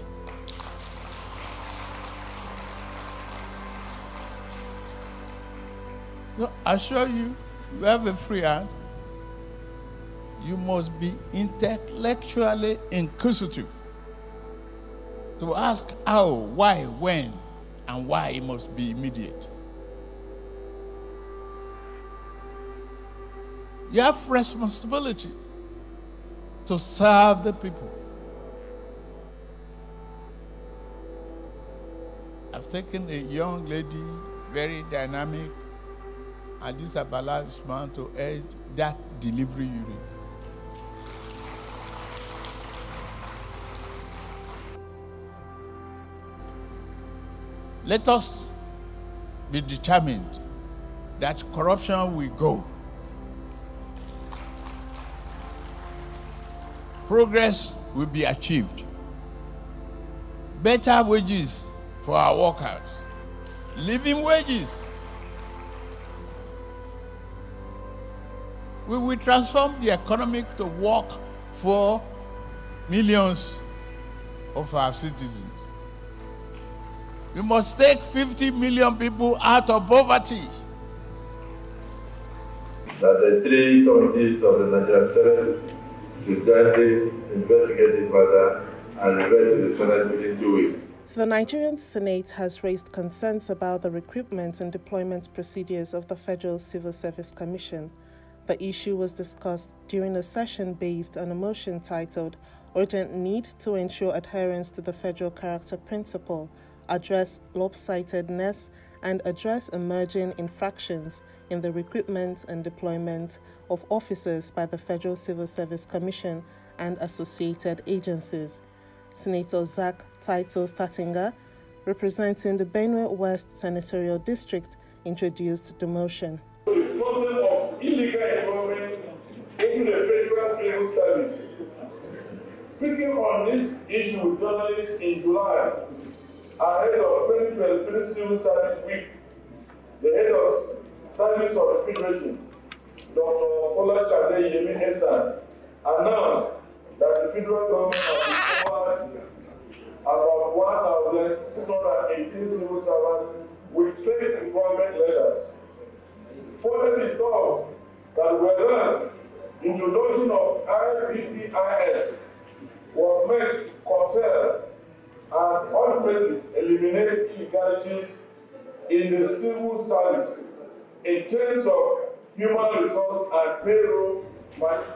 So I assure you, you have a free hand. You must be intellectually inquisitive to ask how, why, when, and why it must be immediate. You have responsibility to serve the people. I've taken a young lady, very dynamic, and this Abala man to head that delivery unit. Let us be determined that corruption will go. Progress will be achieved. Better wages for our workers. Living wages. We will transform the economy to work for millions of our citizens. We must take 50 million people out of poverty. That the three committees of the Nigerian Senate should jointly investigate this matter and revert to the Senate within 2 weeks. The Nigerian Senate has raised concerns about the recruitment and deployment procedures of the Federal Civil Service Commission. The issue was discussed during a session based on a motion titled Urgent Need to Ensure Adherence to the Federal Character Principle, Address Lopsidedness, and Address Emerging Infractions in the Recruitment and Deployment of Officers by the Federal Civil Service Commission and associated agencies. Senator Zach Taito Statinga, representing the Benue West Senatorial District, introduced the motion. The problem of illegal employment in the Federal Civil Service. Speaking on this issue with journalists in July, ahead of 2023 Civil Service Week, the head of Service of the Federation, Dr. Olachade Yemi Esan, announced that the federal government has covered about 1,618 civil servants with fake employment letters. Further, it thought that whereas introduction of IPPIS was meant to curtail and ultimately eliminate illegalities in the civil service in terms of human resource and payroll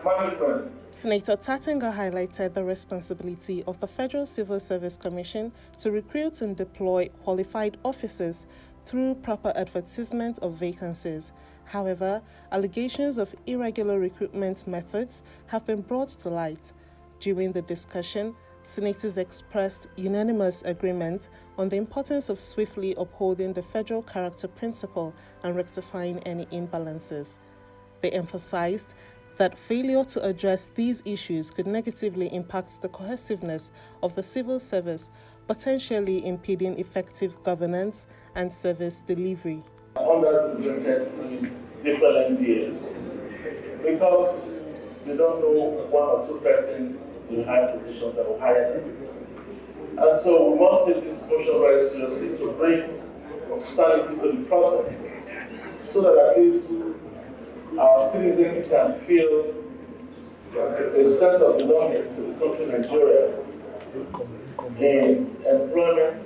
management. Senator Tatenga highlighted the responsibility of the Federal Civil Service Commission to recruit and deploy qualified officers through proper advertisement of vacancies. However, allegations of irregular recruitment methods have been brought to light. During the discussion, senators expressed unanimous agreement on the importance of swiftly upholding the federal character principle and rectifying any imbalances. They emphasized that failure to address these issues could negatively impact the cohesiveness of the civil service, potentially impeding effective governance and service delivery. Underrepresented in different NDAs because they don't know one or two persons in high positions that will hire them. And so we must take this motion very seriously to bring sanity to the process so that at least our citizens can feel a sense of belonging to the country Nigeria in employment,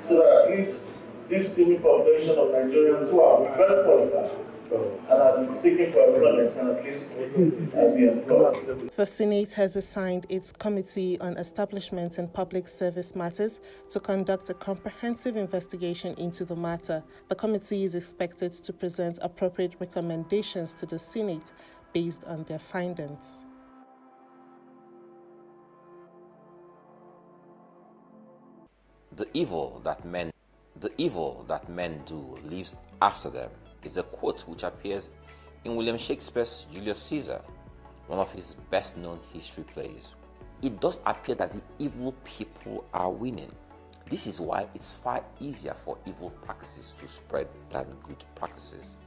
so that at least this teeming population of Nigerians who are very qualified and have been seeking for employment can at least be employed. The Senate has assigned its Committee on Establishment and Public Service Matters to conduct a comprehensive investigation into the matter. The committee is expected to present appropriate recommendations to the Senate based on their findings. The evil that men do lives after them is a quote which appears in William Shakespeare's Julius Caesar, one of his best-known history plays. It does appear that the evil people are winning. This is why it's far easier for evil practices to spread than good practices.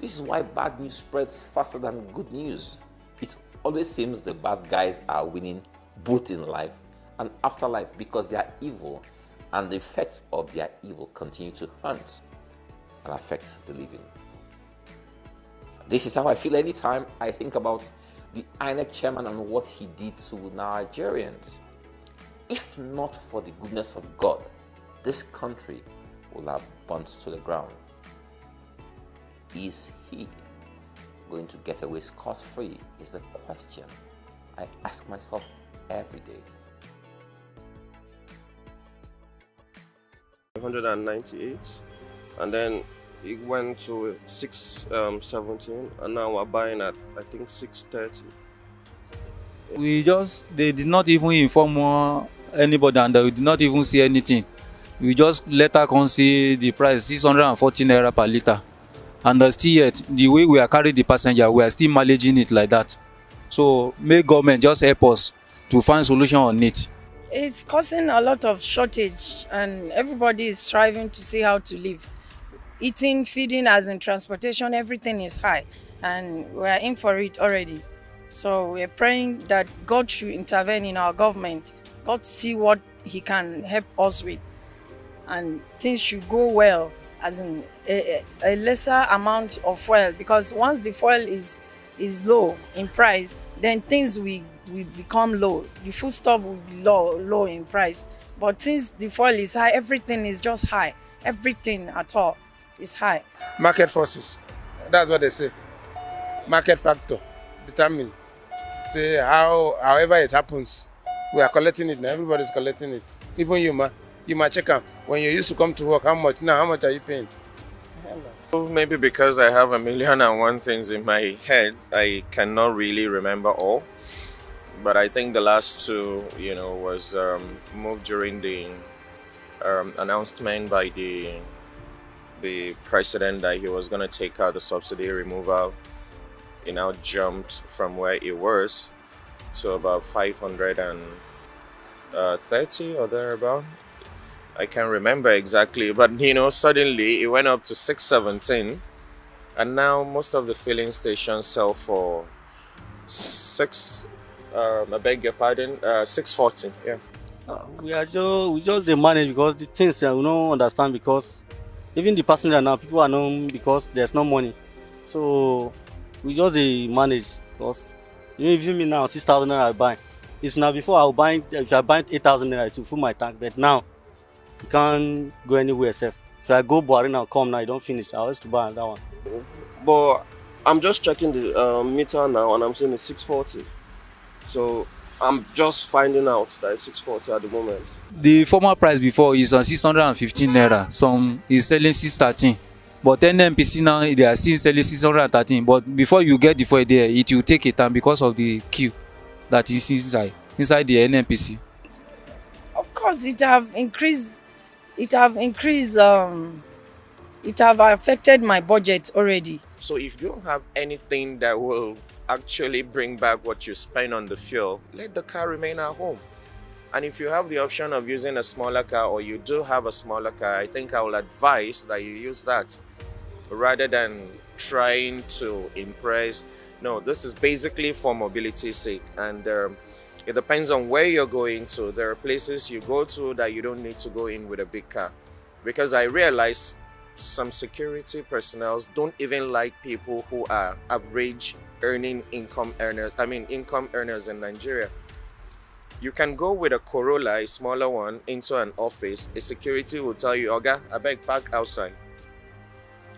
This is why bad news spreads faster than good news. It always seems the bad guys are winning both in life and afterlife because they are evil, and the effects of their evil continue to haunt and affect the living. This is how I feel anytime I think about the INEC chairman and what he did to Nigerians. If not for the goodness of God, this country will have burnt to the ground. Is he going to get away scot-free is the question I ask myself every day. 198, and then it went to 617, and now we're buying at I think 630. They did not even inform anybody, and we did not even see anything. We just later can see the price 614 naira per liter, and still yet the way we are carrying the passenger, we are still managing it like that. So may government just help us to find solution on it. It's causing a lot of shortage, and everybody is striving to see how to live. Eating, feeding, as in transportation, everything is high, and we're in for it already. So we're praying that God should intervene in our government. God see what He can help us with, and things should go well, as in a lesser amount of fuel, because once the fuel is low in price, then things will become low. The foodstuff will be low in price. But since the fuel is high, everything is just high. Everything at all is high. Market forces, that's what they say. Market factor determine. Say however it happens, we are collecting it now. Everybody's collecting it. Even you might check out when you used to come to work. How much now? How much are you paying? So maybe because I have 1,000,001 things in my head, I cannot really remember all. But I think the last two, was moved during the announcement by the president that he was going to take out the subsidy removal. It now jumped from where it was to about 530 or thereabout. I can't remember exactly, but suddenly it went up to 617, And now most of the filling stations sell for I beg your pardon, 640. Yeah. We just dey manage because the things we don't understand, because even the passenger now, people are known because there's no money. So we just dey manage, because even me now 6,000 naira I buy. If now before if I buy 8,000 naira to fill my tank, but now you can't go anywhere safe. If I go Buhari now, come now, you don't finish. I always to buy another one. But I'm just checking the meter now, and I'm seeing it's 640. So I'm just finding out that it's 640 at the moment. The former price before is on 615 naira. Some is selling 613. But NNPC now they are still selling 613. But before you get the fuel there, it will take a time because of the queue that is inside the NNPC. Of course, it have increased. It have affected my budget already. So if you don't have anything that will actually bring back what you spend on the fuel, let the car remain at home. And if you have the option of using a smaller car, or you do have a smaller car, I think I will advise that you use that rather than trying to impress. No, this is basically for mobility's sake. And it depends on where you're going to. There are places you go to that you don't need to go in with a big car. Because I realize some security personnel don't even like people who are average income earners in Nigeria. You can go with a Corolla, a smaller one, into an office. A security will tell you, "Oga, I beg park outside."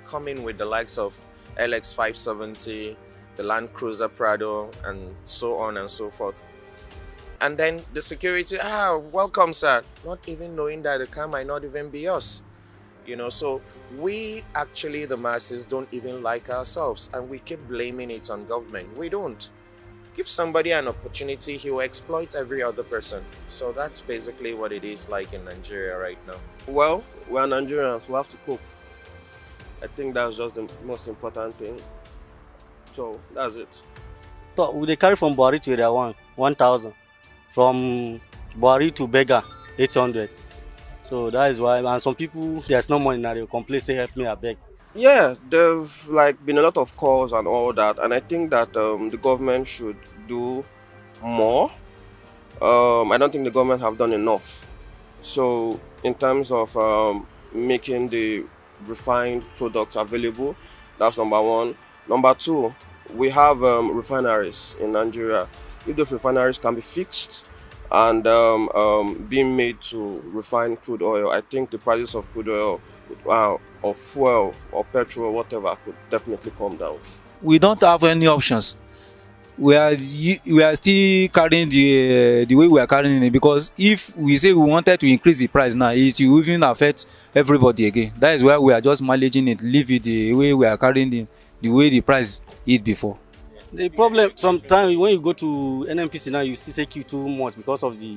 Come in with the likes of LX 570, the Land Cruiser Prado, and so on and so forth. And then the security, welcome sir, not even knowing that the car might not even be yours. So we actually, the masses, don't even like ourselves, and we keep blaming it on government. We don't. Give somebody an opportunity, he will exploit every other person. So that's basically what it is like in Nigeria right now. Well, we're Nigerians, we have to cope. I think that's just the most important thing. So that's it. So they carry from Buhari to Area 1,000. From Buhari to Bega, 800. So that is why, and some people, there's no money now, they complain, say help me, I beg. Yeah, there've been a lot of calls and all that, and I think that the government should do more. I don't think the government have done enough. So in terms of making the refined products available, that's number one. Number two, we have refineries in Nigeria. If those refineries can be fixed and being made to refine crude oil, I think the prices of crude oil or fuel or petrol or whatever could definitely come down. We don't have any options. We are still carrying the way we are carrying it, because if we say we wanted to increase the price now, it will even affect everybody again. That is why we are just managing it, leave it the way we are carrying the way the price is before. The problem, sometimes when you go to NNPC now, you see queue too much because of the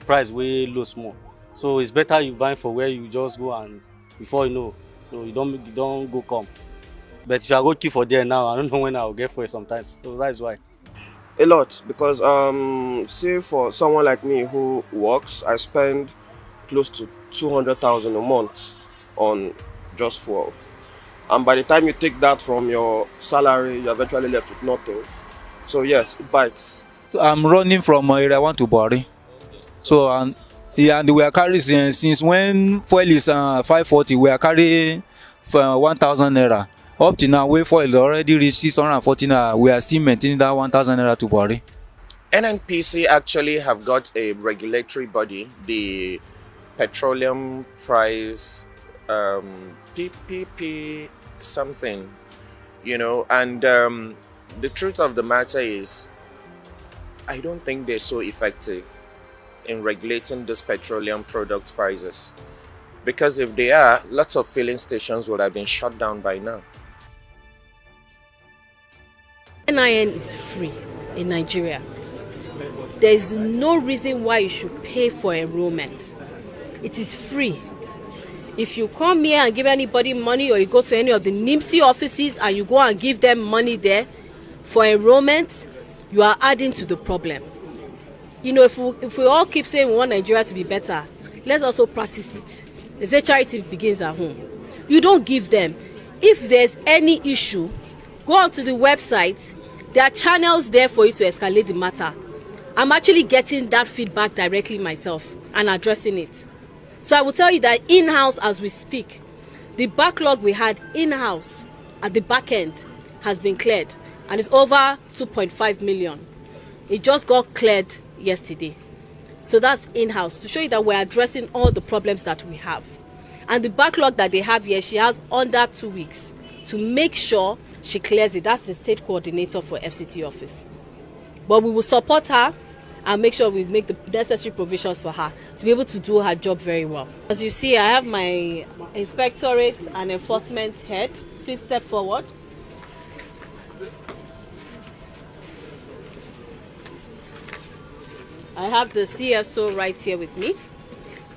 price way low small. So it's better you buy for where you just go and before you know, so you don't go come. But if I go queue for there now, I don't know when I will get for it sometimes. So that's why. A lot, because say for someone like me who works, I spend close to 200,000 a month on just fuel. And by the time you take that from your salary, you're eventually left with nothing. So yes, it bites. So I'm running from Area 1 to Buhari. So and we are carrying since when fuel is 540, we are carrying 1,000 naira. Up to now, where fuel already reached 640 naira, we are still maintaining that 1,000 naira to Buhari. NNPC actually have got a regulatory body, the Petroleum Price PPP something, and the truth of the matter is, I don't think they're so effective in regulating these petroleum product prices, because if they are, lots of filling stations would have been shut down by now. NIN is free in Nigeria. There is no reason why you should pay for enrollment. It is free. If you come here and give anybody money, or you go to any of the NIMSI offices and you go and give them money there for enrollment, you are adding to the problem. If we all keep saying we want Nigeria to be better, let's also practice it. They say charity begins at home. You don't give them. if there's any issue, go onto the website. There are channels there for you to escalate the matter. I'm actually getting that feedback directly myself and addressing it. So I will tell you that in-house as we speak, the backlog we had in-house at the back end has been cleared, and it's over 2.5 million. It just got cleared yesterday. So that's in-house, to show you that we're addressing all the problems that we have. And the backlog that they have here, she has under 2 weeks to make sure she clears it. That's the state coordinator for FCT office. But we will support her and make sure we make the necessary provisions for her to be able to do her job very well. As you see, I have my inspectorate and enforcement head. Please step forward. I have the CSO right here with me.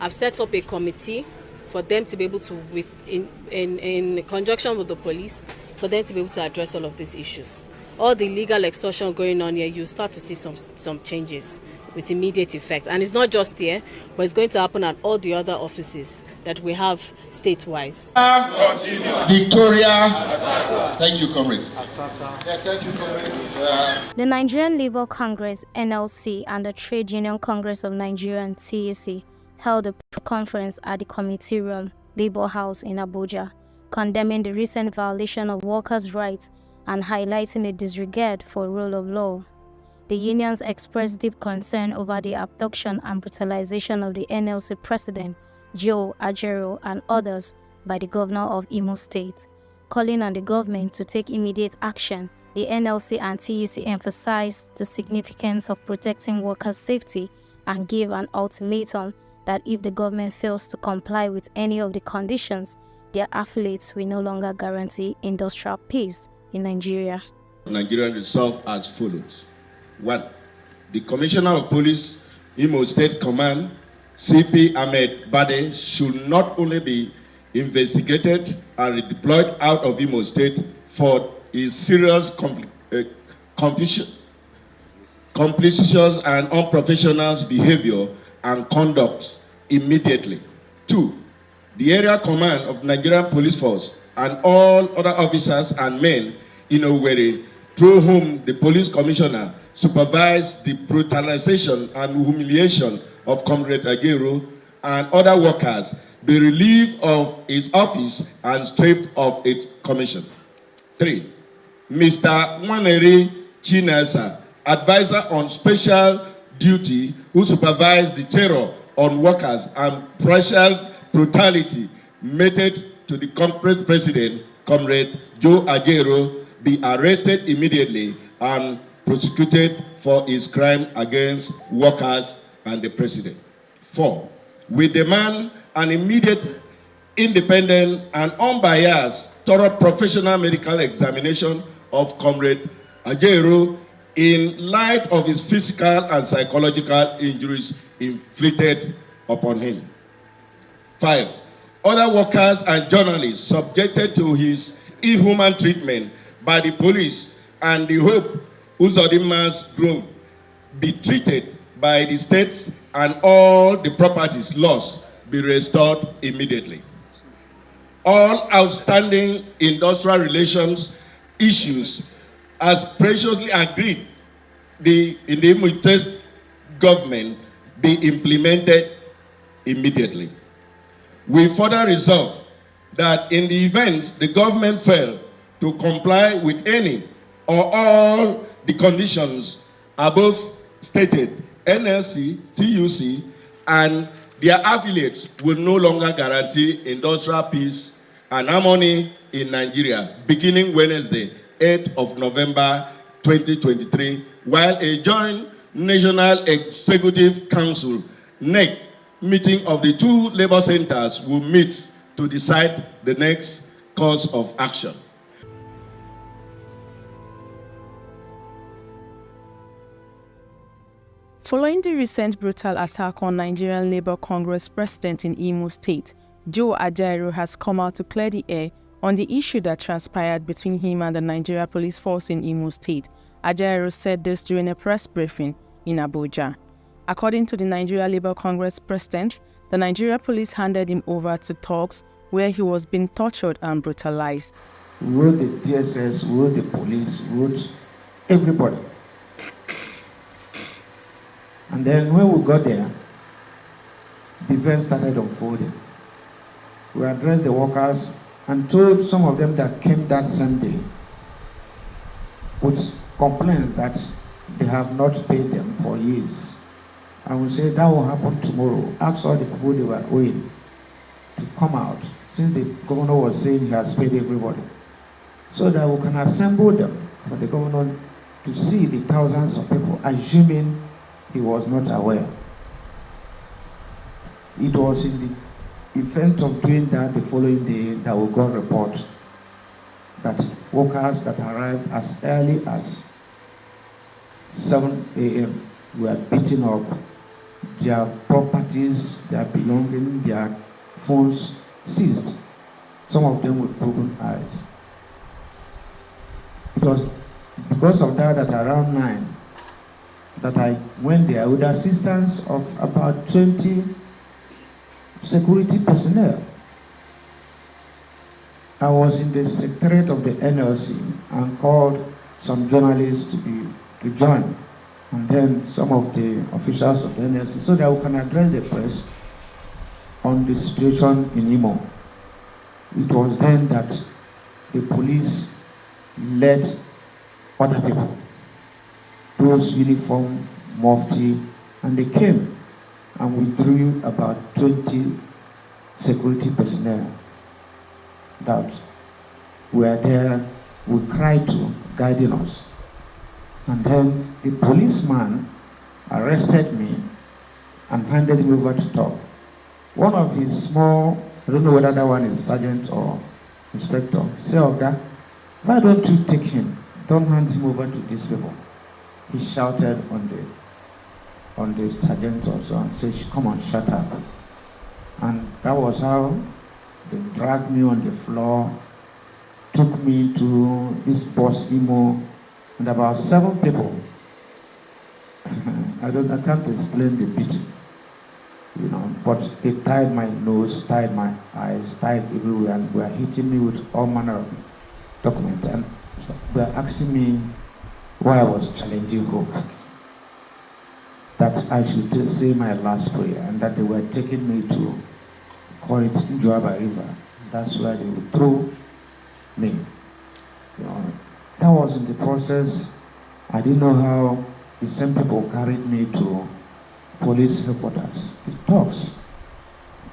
I've set up a committee for them to be able to, in conjunction with the police, for them to be able to address all of these issues. All the legal extortion going on here, you start to see some changes with immediate effect. And it's not just here, but it's going to happen at all the other offices that we have state-wise. Victoria. Thank you, comrades. Thank you, comrades. The Nigerian Labour Congress, NLC, and the Trade Union Congress of Nigeria, TUC, held a conference at the Committee Room, Labour House in Abuja, condemning the recent violation of workers' rights and highlighting the disregard for rule of law. The unions expressed deep concern over the abduction and brutalization of the NLC president, Joe Ajero, and others by the governor of Imo State. Calling on the government to take immediate action, the NLC and TUC emphasized the significance of protecting workers' safety and gave an ultimatum that if the government fails to comply with any of the conditions, their affiliates will no longer guarantee industrial peace in Nigeria. Nigerian resolve as follows. 1. The Commissioner of Police, Imo State Command, CP Ahmed Bade, should not only be investigated and redeployed out of Imo State for his serious complicitious and unprofessional behavior and conduct immediately. 2. The area command of Nigerian Police Force and all other officers and men in Owerri, through whom the police commissioner supervised the brutalization and humiliation of Comrade Agero and other workers, be relieved of his office and stripped of its commission. 3. Mr. Nwaneri Chinesa, advisor on special duty, who supervised the terror on workers and partial brutality meted to the corporate president, Comrade Joe Agero, be arrested immediately and prosecuted for his crime against workers and the president. 4. We demand an immediate, independent, and unbiased, thorough professional medical examination of Comrade Agero in light of his physical and psychological injuries inflicted upon him. 5. Other workers and journalists subjected to his inhuman treatment by the police and the Hope Uzodima's group be treated by the states and all the properties lost be restored immediately. All outstanding industrial relations issues, as preciously agreed in the Imo State government, be implemented immediately. We further resolve that in the events the government fail to comply with any or all the conditions above stated, NLC, TUC, and their affiliates will no longer guarantee industrial peace and harmony in Nigeria beginning Wednesday, 8th of November 2023, while a joint National Executive Council NEC meeting of the two labor centers will meet to decide the next course of action. Following the recent brutal attack on Nigerian Labour Congress president in Imo State, Joe Ajaero has come out to clear the air on the issue that transpired between him and the Nigeria Police Force in Imo State. Ajaero said this during a press briefing in Abuja. According to the Nigeria Labour Congress president, the Nigeria police handed him over to thugs where he was being tortured and brutalized. We wrote the DSS, we wrote the police, we wrote everybody. And then when we got there, the event started unfolding. We addressed the workers and told some of them that came that same day with complaints that they have not paid them for years. And we said that will happen tomorrow. Ask all the people they were owing to come out, since the governor was saying he has paid everybody, so that we can assemble them for the governor to see the thousands of people, assuming he was not aware. It was in the event of doing that the following day that we got report that workers that arrived as early as 7 a.m. were beaten up, their properties, their belongings, their phones seized, some of them with broken eyes. It was because of that around 9 that I went there with the assistance of about 20 security personnel. I was in the secretariat of the NLC and called some journalists to join, and then some of the officials of the NLC, so that we can address the press on the situation in Imo. It was then that the police led other people, those uniform, mufti, and they came and withdrew about 20 security personnel that were there, we cried to, guiding us. And then the policeman arrested me and handed me over to talk. One of his small, I don't know whether that one is sergeant or inspector, said, "Oga, why don't you take him? Don't hand him over to these people." He shouted on the sergeant also and said, "Come on, shut up." And that was how they dragged me on the floor, took me to this boss Imo, and about 7 people. I can't explain the beating, but they tied my nose, tied my eyes, tied everywhere, and were hitting me with all manner of documents. And they were asking me why I was challenging hope, that I should say my last prayer, and that they were taking me to call it Joaba River. That's where they would throw me. That was in the process. I didn't know how the same people carried me to police headquarters, the dogs,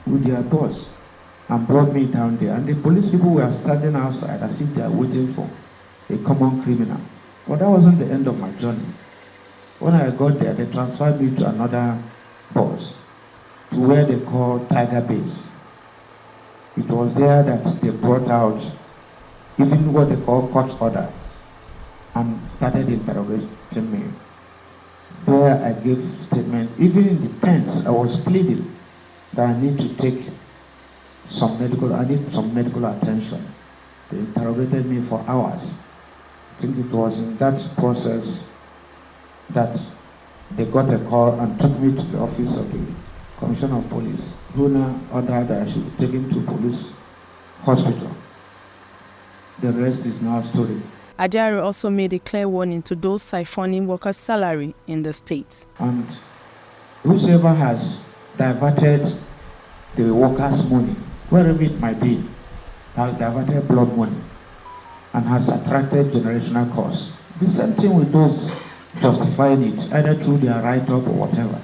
with their doors, and brought me down there. And the police people were standing outside as if they are waiting for a common criminal. But that wasn't the end of my journey. When I got there, they transferred me to another bus, to where they call Tiger Base. It was there that they brought out even what they call court order and started interrogating me. There I gave statement. Even in the tents, I was pleading that I need to take I need some medical attention. They interrogated me for hours. I think it was in that process that they got a call and took me to the office of the Commissioner of Police, who now ordered that I should be taken to police hospital. The rest is now story. Ajaero also made a clear warning to those siphoning workers' salary in the state. And whosoever has diverted the workers' money, wherever it might be, has diverted blood money and has attracted generational costs. The same thing with those justifying it, either through their write-up or whatever.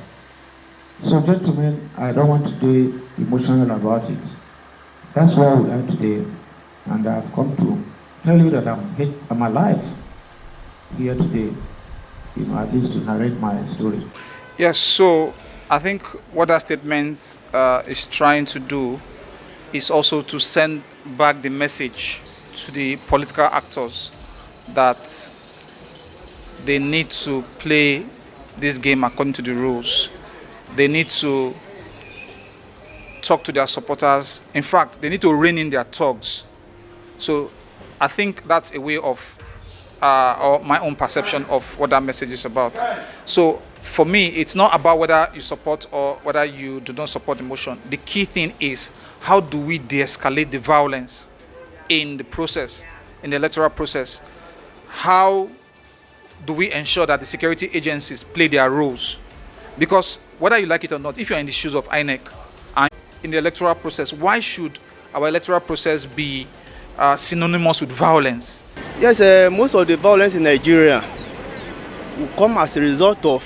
So gentlemen, I don't want to be emotional about it. That's where we are today, and I've come to tell you that I'm alive here today, at least to narrate my story. Yes, so I think what that statement is trying to do is also to send back the message to the political actors that they need to play this game according to the rules. They need to talk to their supporters. In fact, they need to rein in their thugs. So I think that's a way of, or my own perception of what that message is about. So for me, it's not about whether you support or whether you do not support the motion. The key thing is how do we de-escalate the violence in the process, in the electoral process? How do we ensure that the security agencies play their roles? Because whether you like it or not, if you're in the shoes of INEC and in the electoral process, why should our electoral process be synonymous with violence? Yes, most of the violence in Nigeria will come as a result of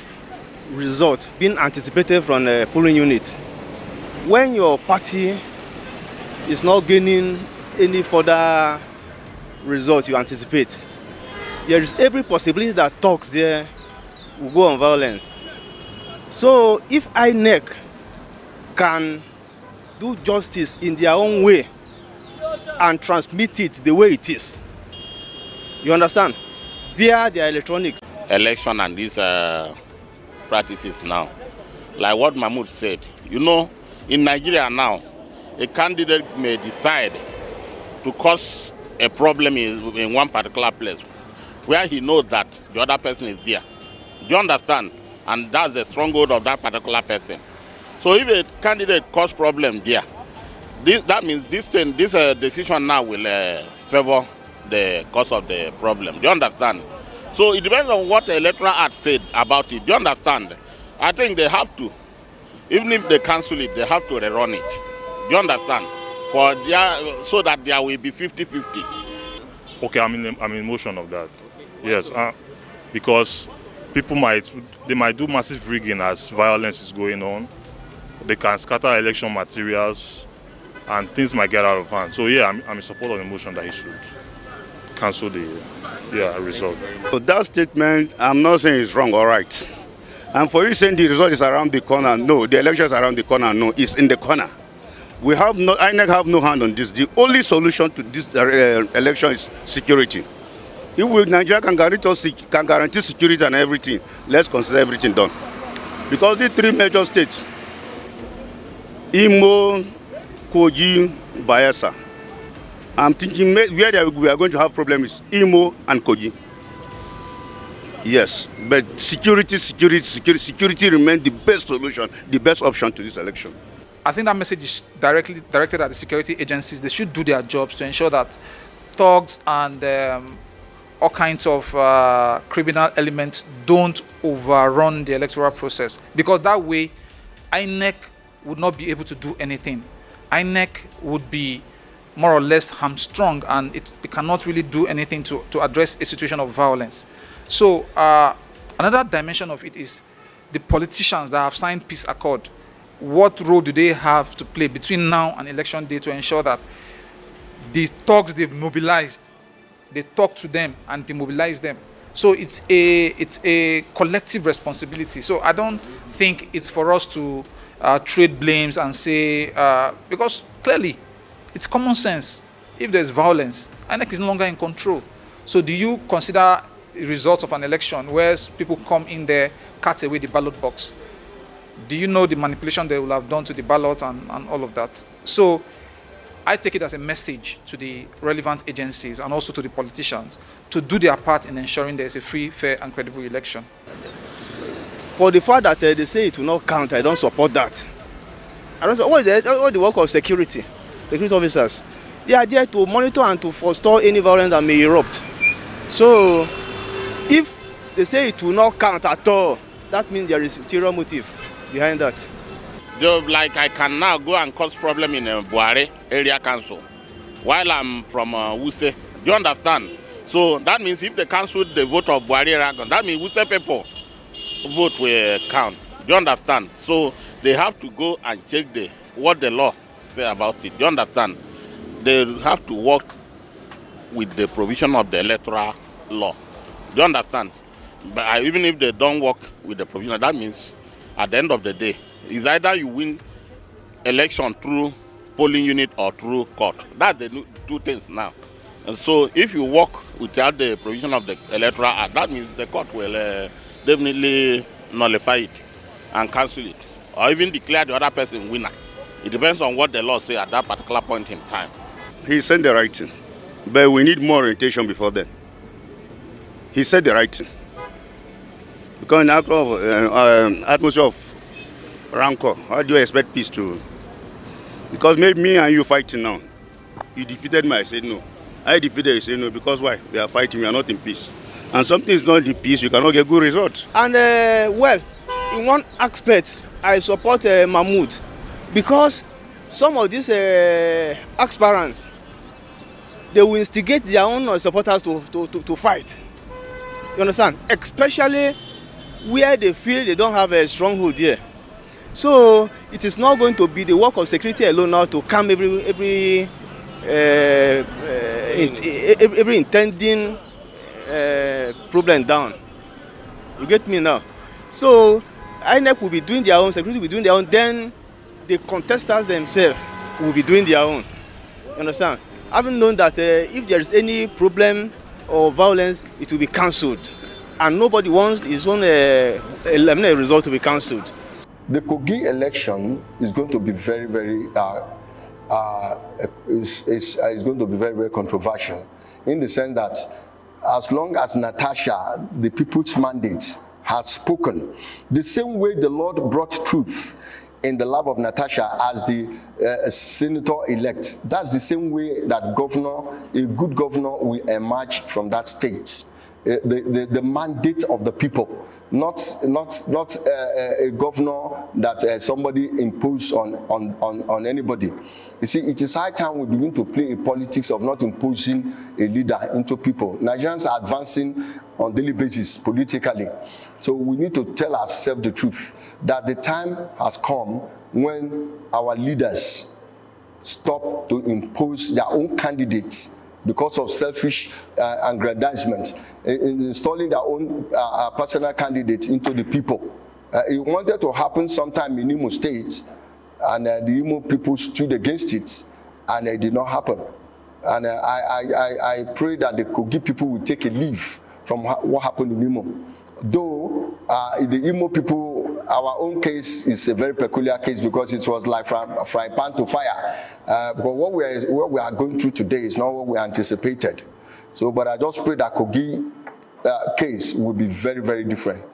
results being anticipated from the polling unit. When your party is not gaining any further results you anticipate, there is every possibility that talks there will go on violence. So if INEC can do justice in their own way and transmit it the way it is, you understand, via their electronics. Election and these practices now, like what Mahmoud said, you know, in Nigeria now, a candidate may decide to cause a problem in one particular place where he knows that the other person is there. Do you understand? And that's the stronghold of that particular person. So if a candidate cause problem there, that means this decision now will favor the cause of the problem. Do you understand? So it depends on what the Electoral Act said about it. Do you understand? I think they have to, even if they cancel it, they have to rerun it. Do you understand? So that there will be 50-50. Okay, I'm in motion of that. Yes, because people might do massive rigging as violence is going on. They can scatter election materials, and things might get out of hand. So yeah, I'm in support of the motion that he should cancel the result. So that statement, I'm not saying it's wrong or right. And for you saying the result is around the corner, no. The election is around the corner, no. It's in the corner. We have no, INEC have no hand on this. The only solution to this election is security. If Nigeria can guarantee security and everything, let's consider everything done. Because the three major states, Imo, Kogi, Bayelsa, I'm thinking where we are going to have problems is Imo and Kogi. Yes, but security remains the best solution, the best option to this election. I think that message is directly directed at the security agencies. They should do their jobs to ensure that thugs and all kinds of criminal elements don't overrun the electoral process. Because that way, INEC would not be able to do anything. INEC would be more or less hamstrung, and it cannot really do anything to address a situation of violence. So another dimension of it is the politicians that have signed peace accord. What role do they have to play between now and election day to ensure that the thugs they've mobilized, they talk to them and demobilize them? So it's a collective responsibility. So I don't think it's for us to trade blames and say, because clearly it's common sense. If there's violence, INEC is no longer in control. So do you consider the results of an election where people come in there, cut away the ballot box? Do you know the manipulation they will have done to the ballot and all of that? So I take it as a message to the relevant agencies and also to the politicians to do their part in ensuring there is a free, fair and credible election. For the fact that they say it will not count, I don't support that. I don't support what the work of security officers. They are there to monitor and to forestall any violence that may erupt. So if they say it will not count at all, that means there is ulterior motive behind that. Like I can now go and cause problem in Buhari area council while I'm from Wuse. Do you understand? So that means if they cancel the vote of Buhari area council, that means Wuse people vote will count. Do you understand? So they have to go and check what the law say about it. Do you understand? They have to work with the provision of the electoral law. Do you understand? But even if they don't work with the provision, that means at the end of the day, it's either you win election through polling unit or through court. That's the two things now. And so if you work without the provision of the electoral act, that means the court will definitely nullify it and cancel it, or even declare the other person winner. It depends on what the law says at that particular point in time. He said the right thing, but we need more orientation before then. He said the right thing. Because in the atmosphere of rancor, how do you expect peace to Because maybe me and you fighting now. You defeated me, I said no. I defeated you, said no, because why? We are fighting, we are not in peace. And something is not in peace, you cannot get good results. And well, in one aspect, I support Mahmoud, because some of these aspirants, they will instigate their own supporters to fight. You understand? Especially where they feel they don't have a stronghold here. So it is not going to be the work of security alone now to calm every intending problem down. You get me now? So INEC will be doing their own, security will be doing their own, then the contestants themselves will be doing their own. You understand? Having known that if there is any problem or violence, it will be cancelled. And nobody wants his own result to be cancelled. The Kogi election is going to be very, very is going to be very, very controversial, in the sense that as long as Natasha, the people's mandate, has spoken, the same way the Lord brought truth in the life of Natasha as the senator-elect, that's the same way that a good governor will emerge from that state. The mandate of the people, not a governor that somebody imposed on anybody. You see, it is high time we begin to play a politics of not imposing a leader into people. Nigerians are advancing on a daily basis politically. So we need to tell ourselves the truth, that the time has come when our leaders stop to impose their own candidates because of selfish aggrandizement, in installing their own personal candidates into the people. It wanted to happen sometime in Imo State, and the Imo people stood against it, and it did not happen. And I pray that the Kogi people will take a leave from what happened in Imo. Though the Imo people, our own case is a very peculiar case, because it was like from fry pan to fire. But what we are going through today is not what we anticipated. So, but I just pray that Kogi case will be very, very different.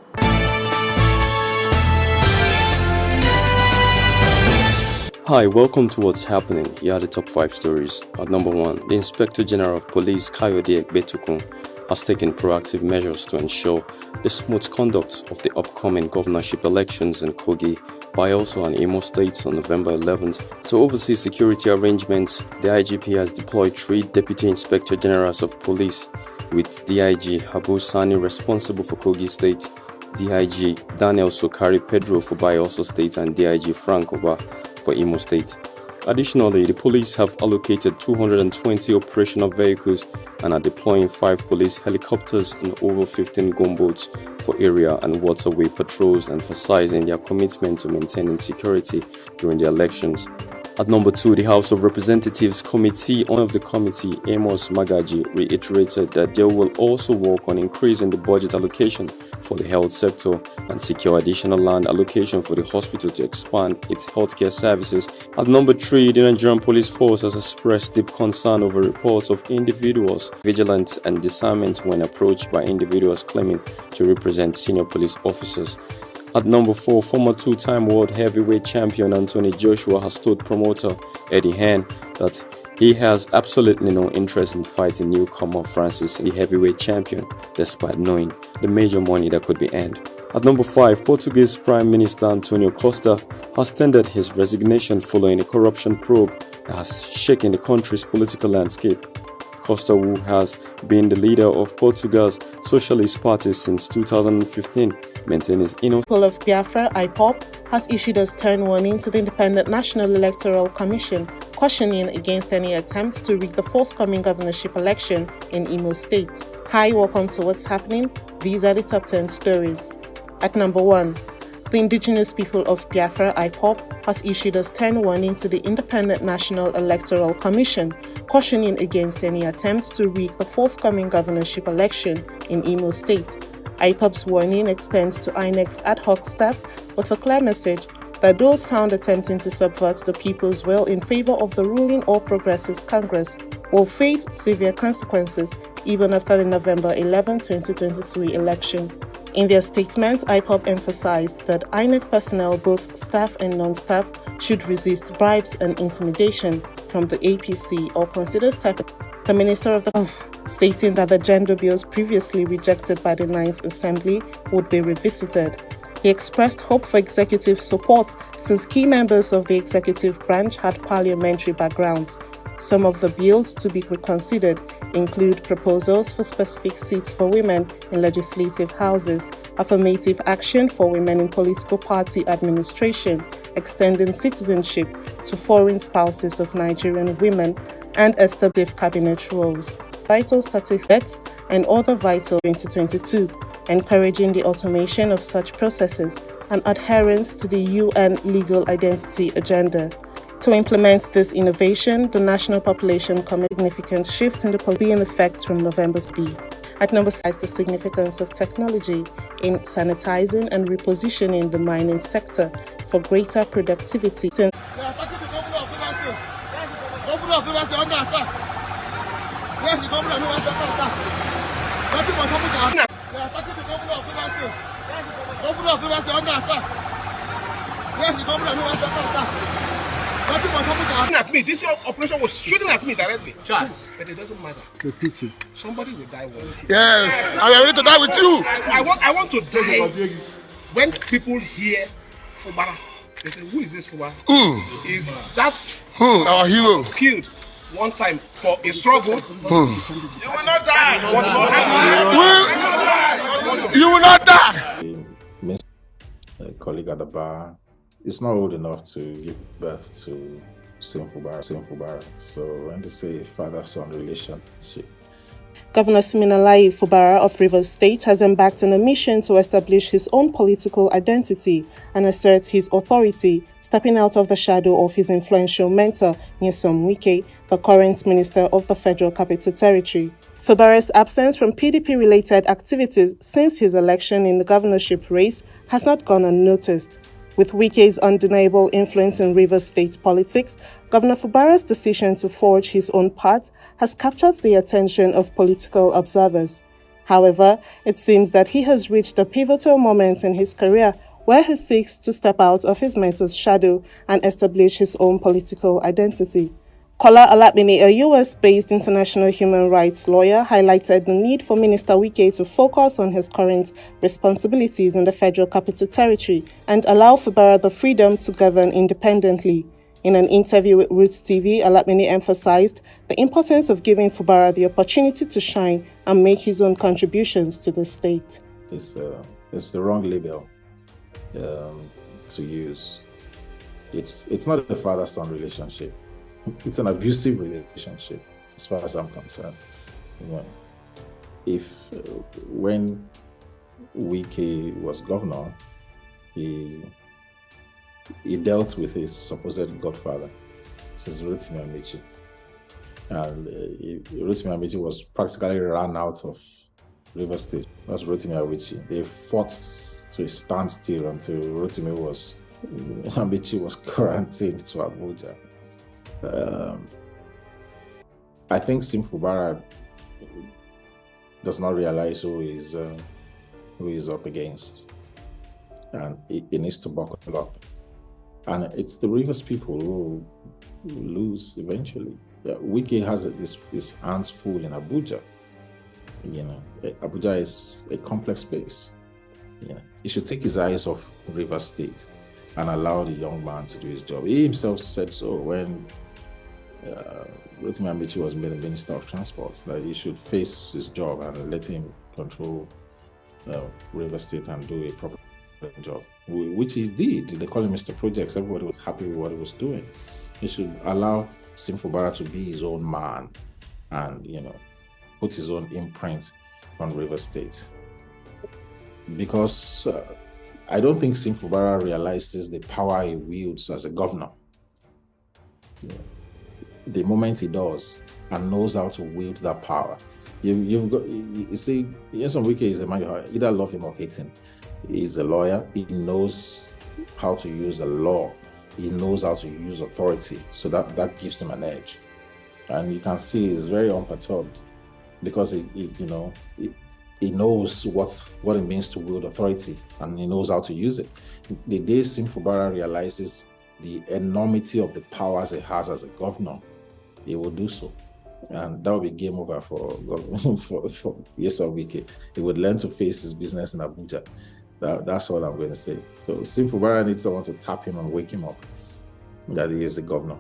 Hi, welcome to What's Happening. Here are the top 5 stories. At number 1, the Inspector General of Police, Kayode Ekbetukun, has taken proactive measures to ensure the smooth conduct of the upcoming governorship elections in Kogi, Bayelsa and Imo states on November 11th. To oversee security arrangements, the IGP has deployed 3 Deputy Inspector Generals of Police, with DIG Habu Sani responsible for Kogi State, DIG Daniel Sokari Pedro for Bayelsa State, and DIG Frank Oba for Imo State. Additionally, the police have allocated 220 operational vehicles and are deploying 5 police helicopters and over 15 gunboats for area and waterway patrols, emphasizing their commitment to maintaining security during the elections. At number 2, the House of Representatives Committee on the Committee, Amos Magaji, reiterated that they will also work on increasing the budget allocation for the health sector and secure additional land allocation for the hospital to expand its healthcare services. At number 3, the Nigerian Police Force has expressed deep concern over reports of individuals vigilance and discernment when approached by individuals claiming to represent senior police officers. At number 4, former 2-time world heavyweight champion Anthony Joshua has told promoter Eddie Hearn that he has absolutely no interest in fighting newcomer Francis, the heavyweight champion, despite knowing the major money that could be earned. At number 5, Portuguese Prime Minister Antonio Costa has tendered his resignation following a corruption probe that has shaken the country's political landscape. Costa, who has been the leader of Portugal's Socialist Party since 2015, maintains his People of Biafra, IPOB, has issued a stern warning to the Independent National Electoral Commission, cautioning against any attempts to rig the forthcoming governorship election in Imo State. Hi, welcome to What's Happening. These are the top 10 stories. At number 1, the indigenous people of Biafra, IPOB, has issued a stern warning to the Independent National Electoral Commission, cautioning against any attempts to rig the forthcoming governorship election in Imo State. IPOB's warning extends to INEC's ad hoc staff with a clear message that those found attempting to subvert the people's will in favor of the ruling All Progressives Congress will face severe consequences even after the November 11, 2023 election. In their statement, IPOB emphasized that INEC personnel, both staff and non-staff, should resist bribes and intimidation from the APC or consider stepping. The Minister of the stating that the gender bills previously rejected by the 9th Assembly would be revisited. He expressed hope for executive support since key members of the executive branch had parliamentary backgrounds. Some of the bills to be reconsidered include proposals for specific seats for women in legislative houses, affirmative action for women in political party administration, extending citizenship to foreign spouses of Nigerian women, and establish cabinet roles, vital statistics, and other vital 2022, encouraging the automation of such processes and adherence to the UN Legal Identity Agenda. To implement this innovation, the National Population Committee significant shift in the policy in effect from November B. At number 6, the significance of technology in sanitizing and repositioning the mining sector for greater productivity. At me. This operation was shooting at me directly. Charles. But it doesn't matter. It's a pity. Somebody will die one day. Yes, I am ready to die with you. I want to die. When people hear Fubara, they say, who is this Fubara? Is that our hero killed one time for a struggle? You will not die. You will not die. A colleague at the bar is not old enough to give birth to Fubara. So when they say father-son relationship. Governor Siminalayi Fubara of Rivers State has embarked on a mission to establish his own political identity and assert his authority, stepping out of the shadow of his influential mentor, Nyesom Wike, the current minister of the Federal Capital Territory. Fubara's absence from PDP-related activities since his election in the governorship race has not gone unnoticed. With Wike's undeniable influence in Rivers State politics, Governor Fubara's decision to forge his own path has captured the attention of political observers. However, it seems that he has reached a pivotal moment in his career where he seeks to step out of his mentor's shadow and establish his own political identity. Kola Alapmini, a US-based international human rights lawyer, highlighted the need for Minister Wike to focus on his current responsibilities in the Federal Capital Territory and allow Fubara the freedom to govern independently. In an interview with Roots TV, Alapmini emphasized the importance of giving Fubara the opportunity to shine and make his own contributions to the state. It's the wrong label to use. It's not a father-son relationship. It's an abusive relationship, as far as I'm concerned. When Wike was governor, he dealt with his supposed godfather, which is Rotimi Amici. And Rotimi Amici was practically run out of Rivers State. That's Rotimi Amici. They fought to a standstill until Amici was quarantined to Abuja. I think Sim Fubara does not realize who is up against, and he needs to buckle up. And it's the Rivers people who lose eventually. Wike has his hands full in Abuja. Abuja is a complex space. He should take his eyes off Rivers State and allow the young man to do his job. He himself said so when Rotimi Amici was made the Minister of Transport, that he should face his job and let him control River State and do a proper job, which he did. They call him Mr. Projects. Everybody was happy with what he was doing. He should allow Sim Fubara to be his own man and, put his own imprint on River State. Because I don't think Sim Fubara realizes the power he wields as a governor. The moment he does and knows how to wield that power, you see, Nyesom Wike is a man you either love him or hate him. He's a lawyer. He knows how to use the law. He knows how to use authority. So that gives him an edge. And you can see he's very unperturbed because he he knows what it means to wield authority, and he knows how to use it. The day Sim Fubara realizes the enormity of the powers he has as a governor, he will do so. And that will be game over for Nyesom Wike. He would learn to face his business in Abuja. That's all I'm going to say. So Sim Fubara needs someone to tap him and wake him up that he is the governor.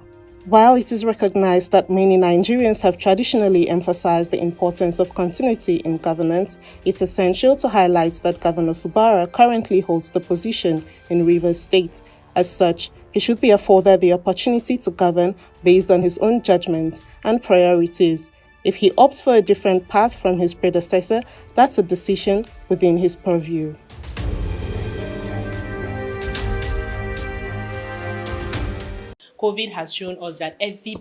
While it is recognized that many Nigerians have traditionally emphasized the importance of continuity in governance, it's essential to highlight that Governor Fubara currently holds the position in Rivers State. As such, he should be afforded the opportunity to govern based on his own judgment and priorities. If he opts for a different path from his predecessor, that's a decision within his purview. COVID has shown us that every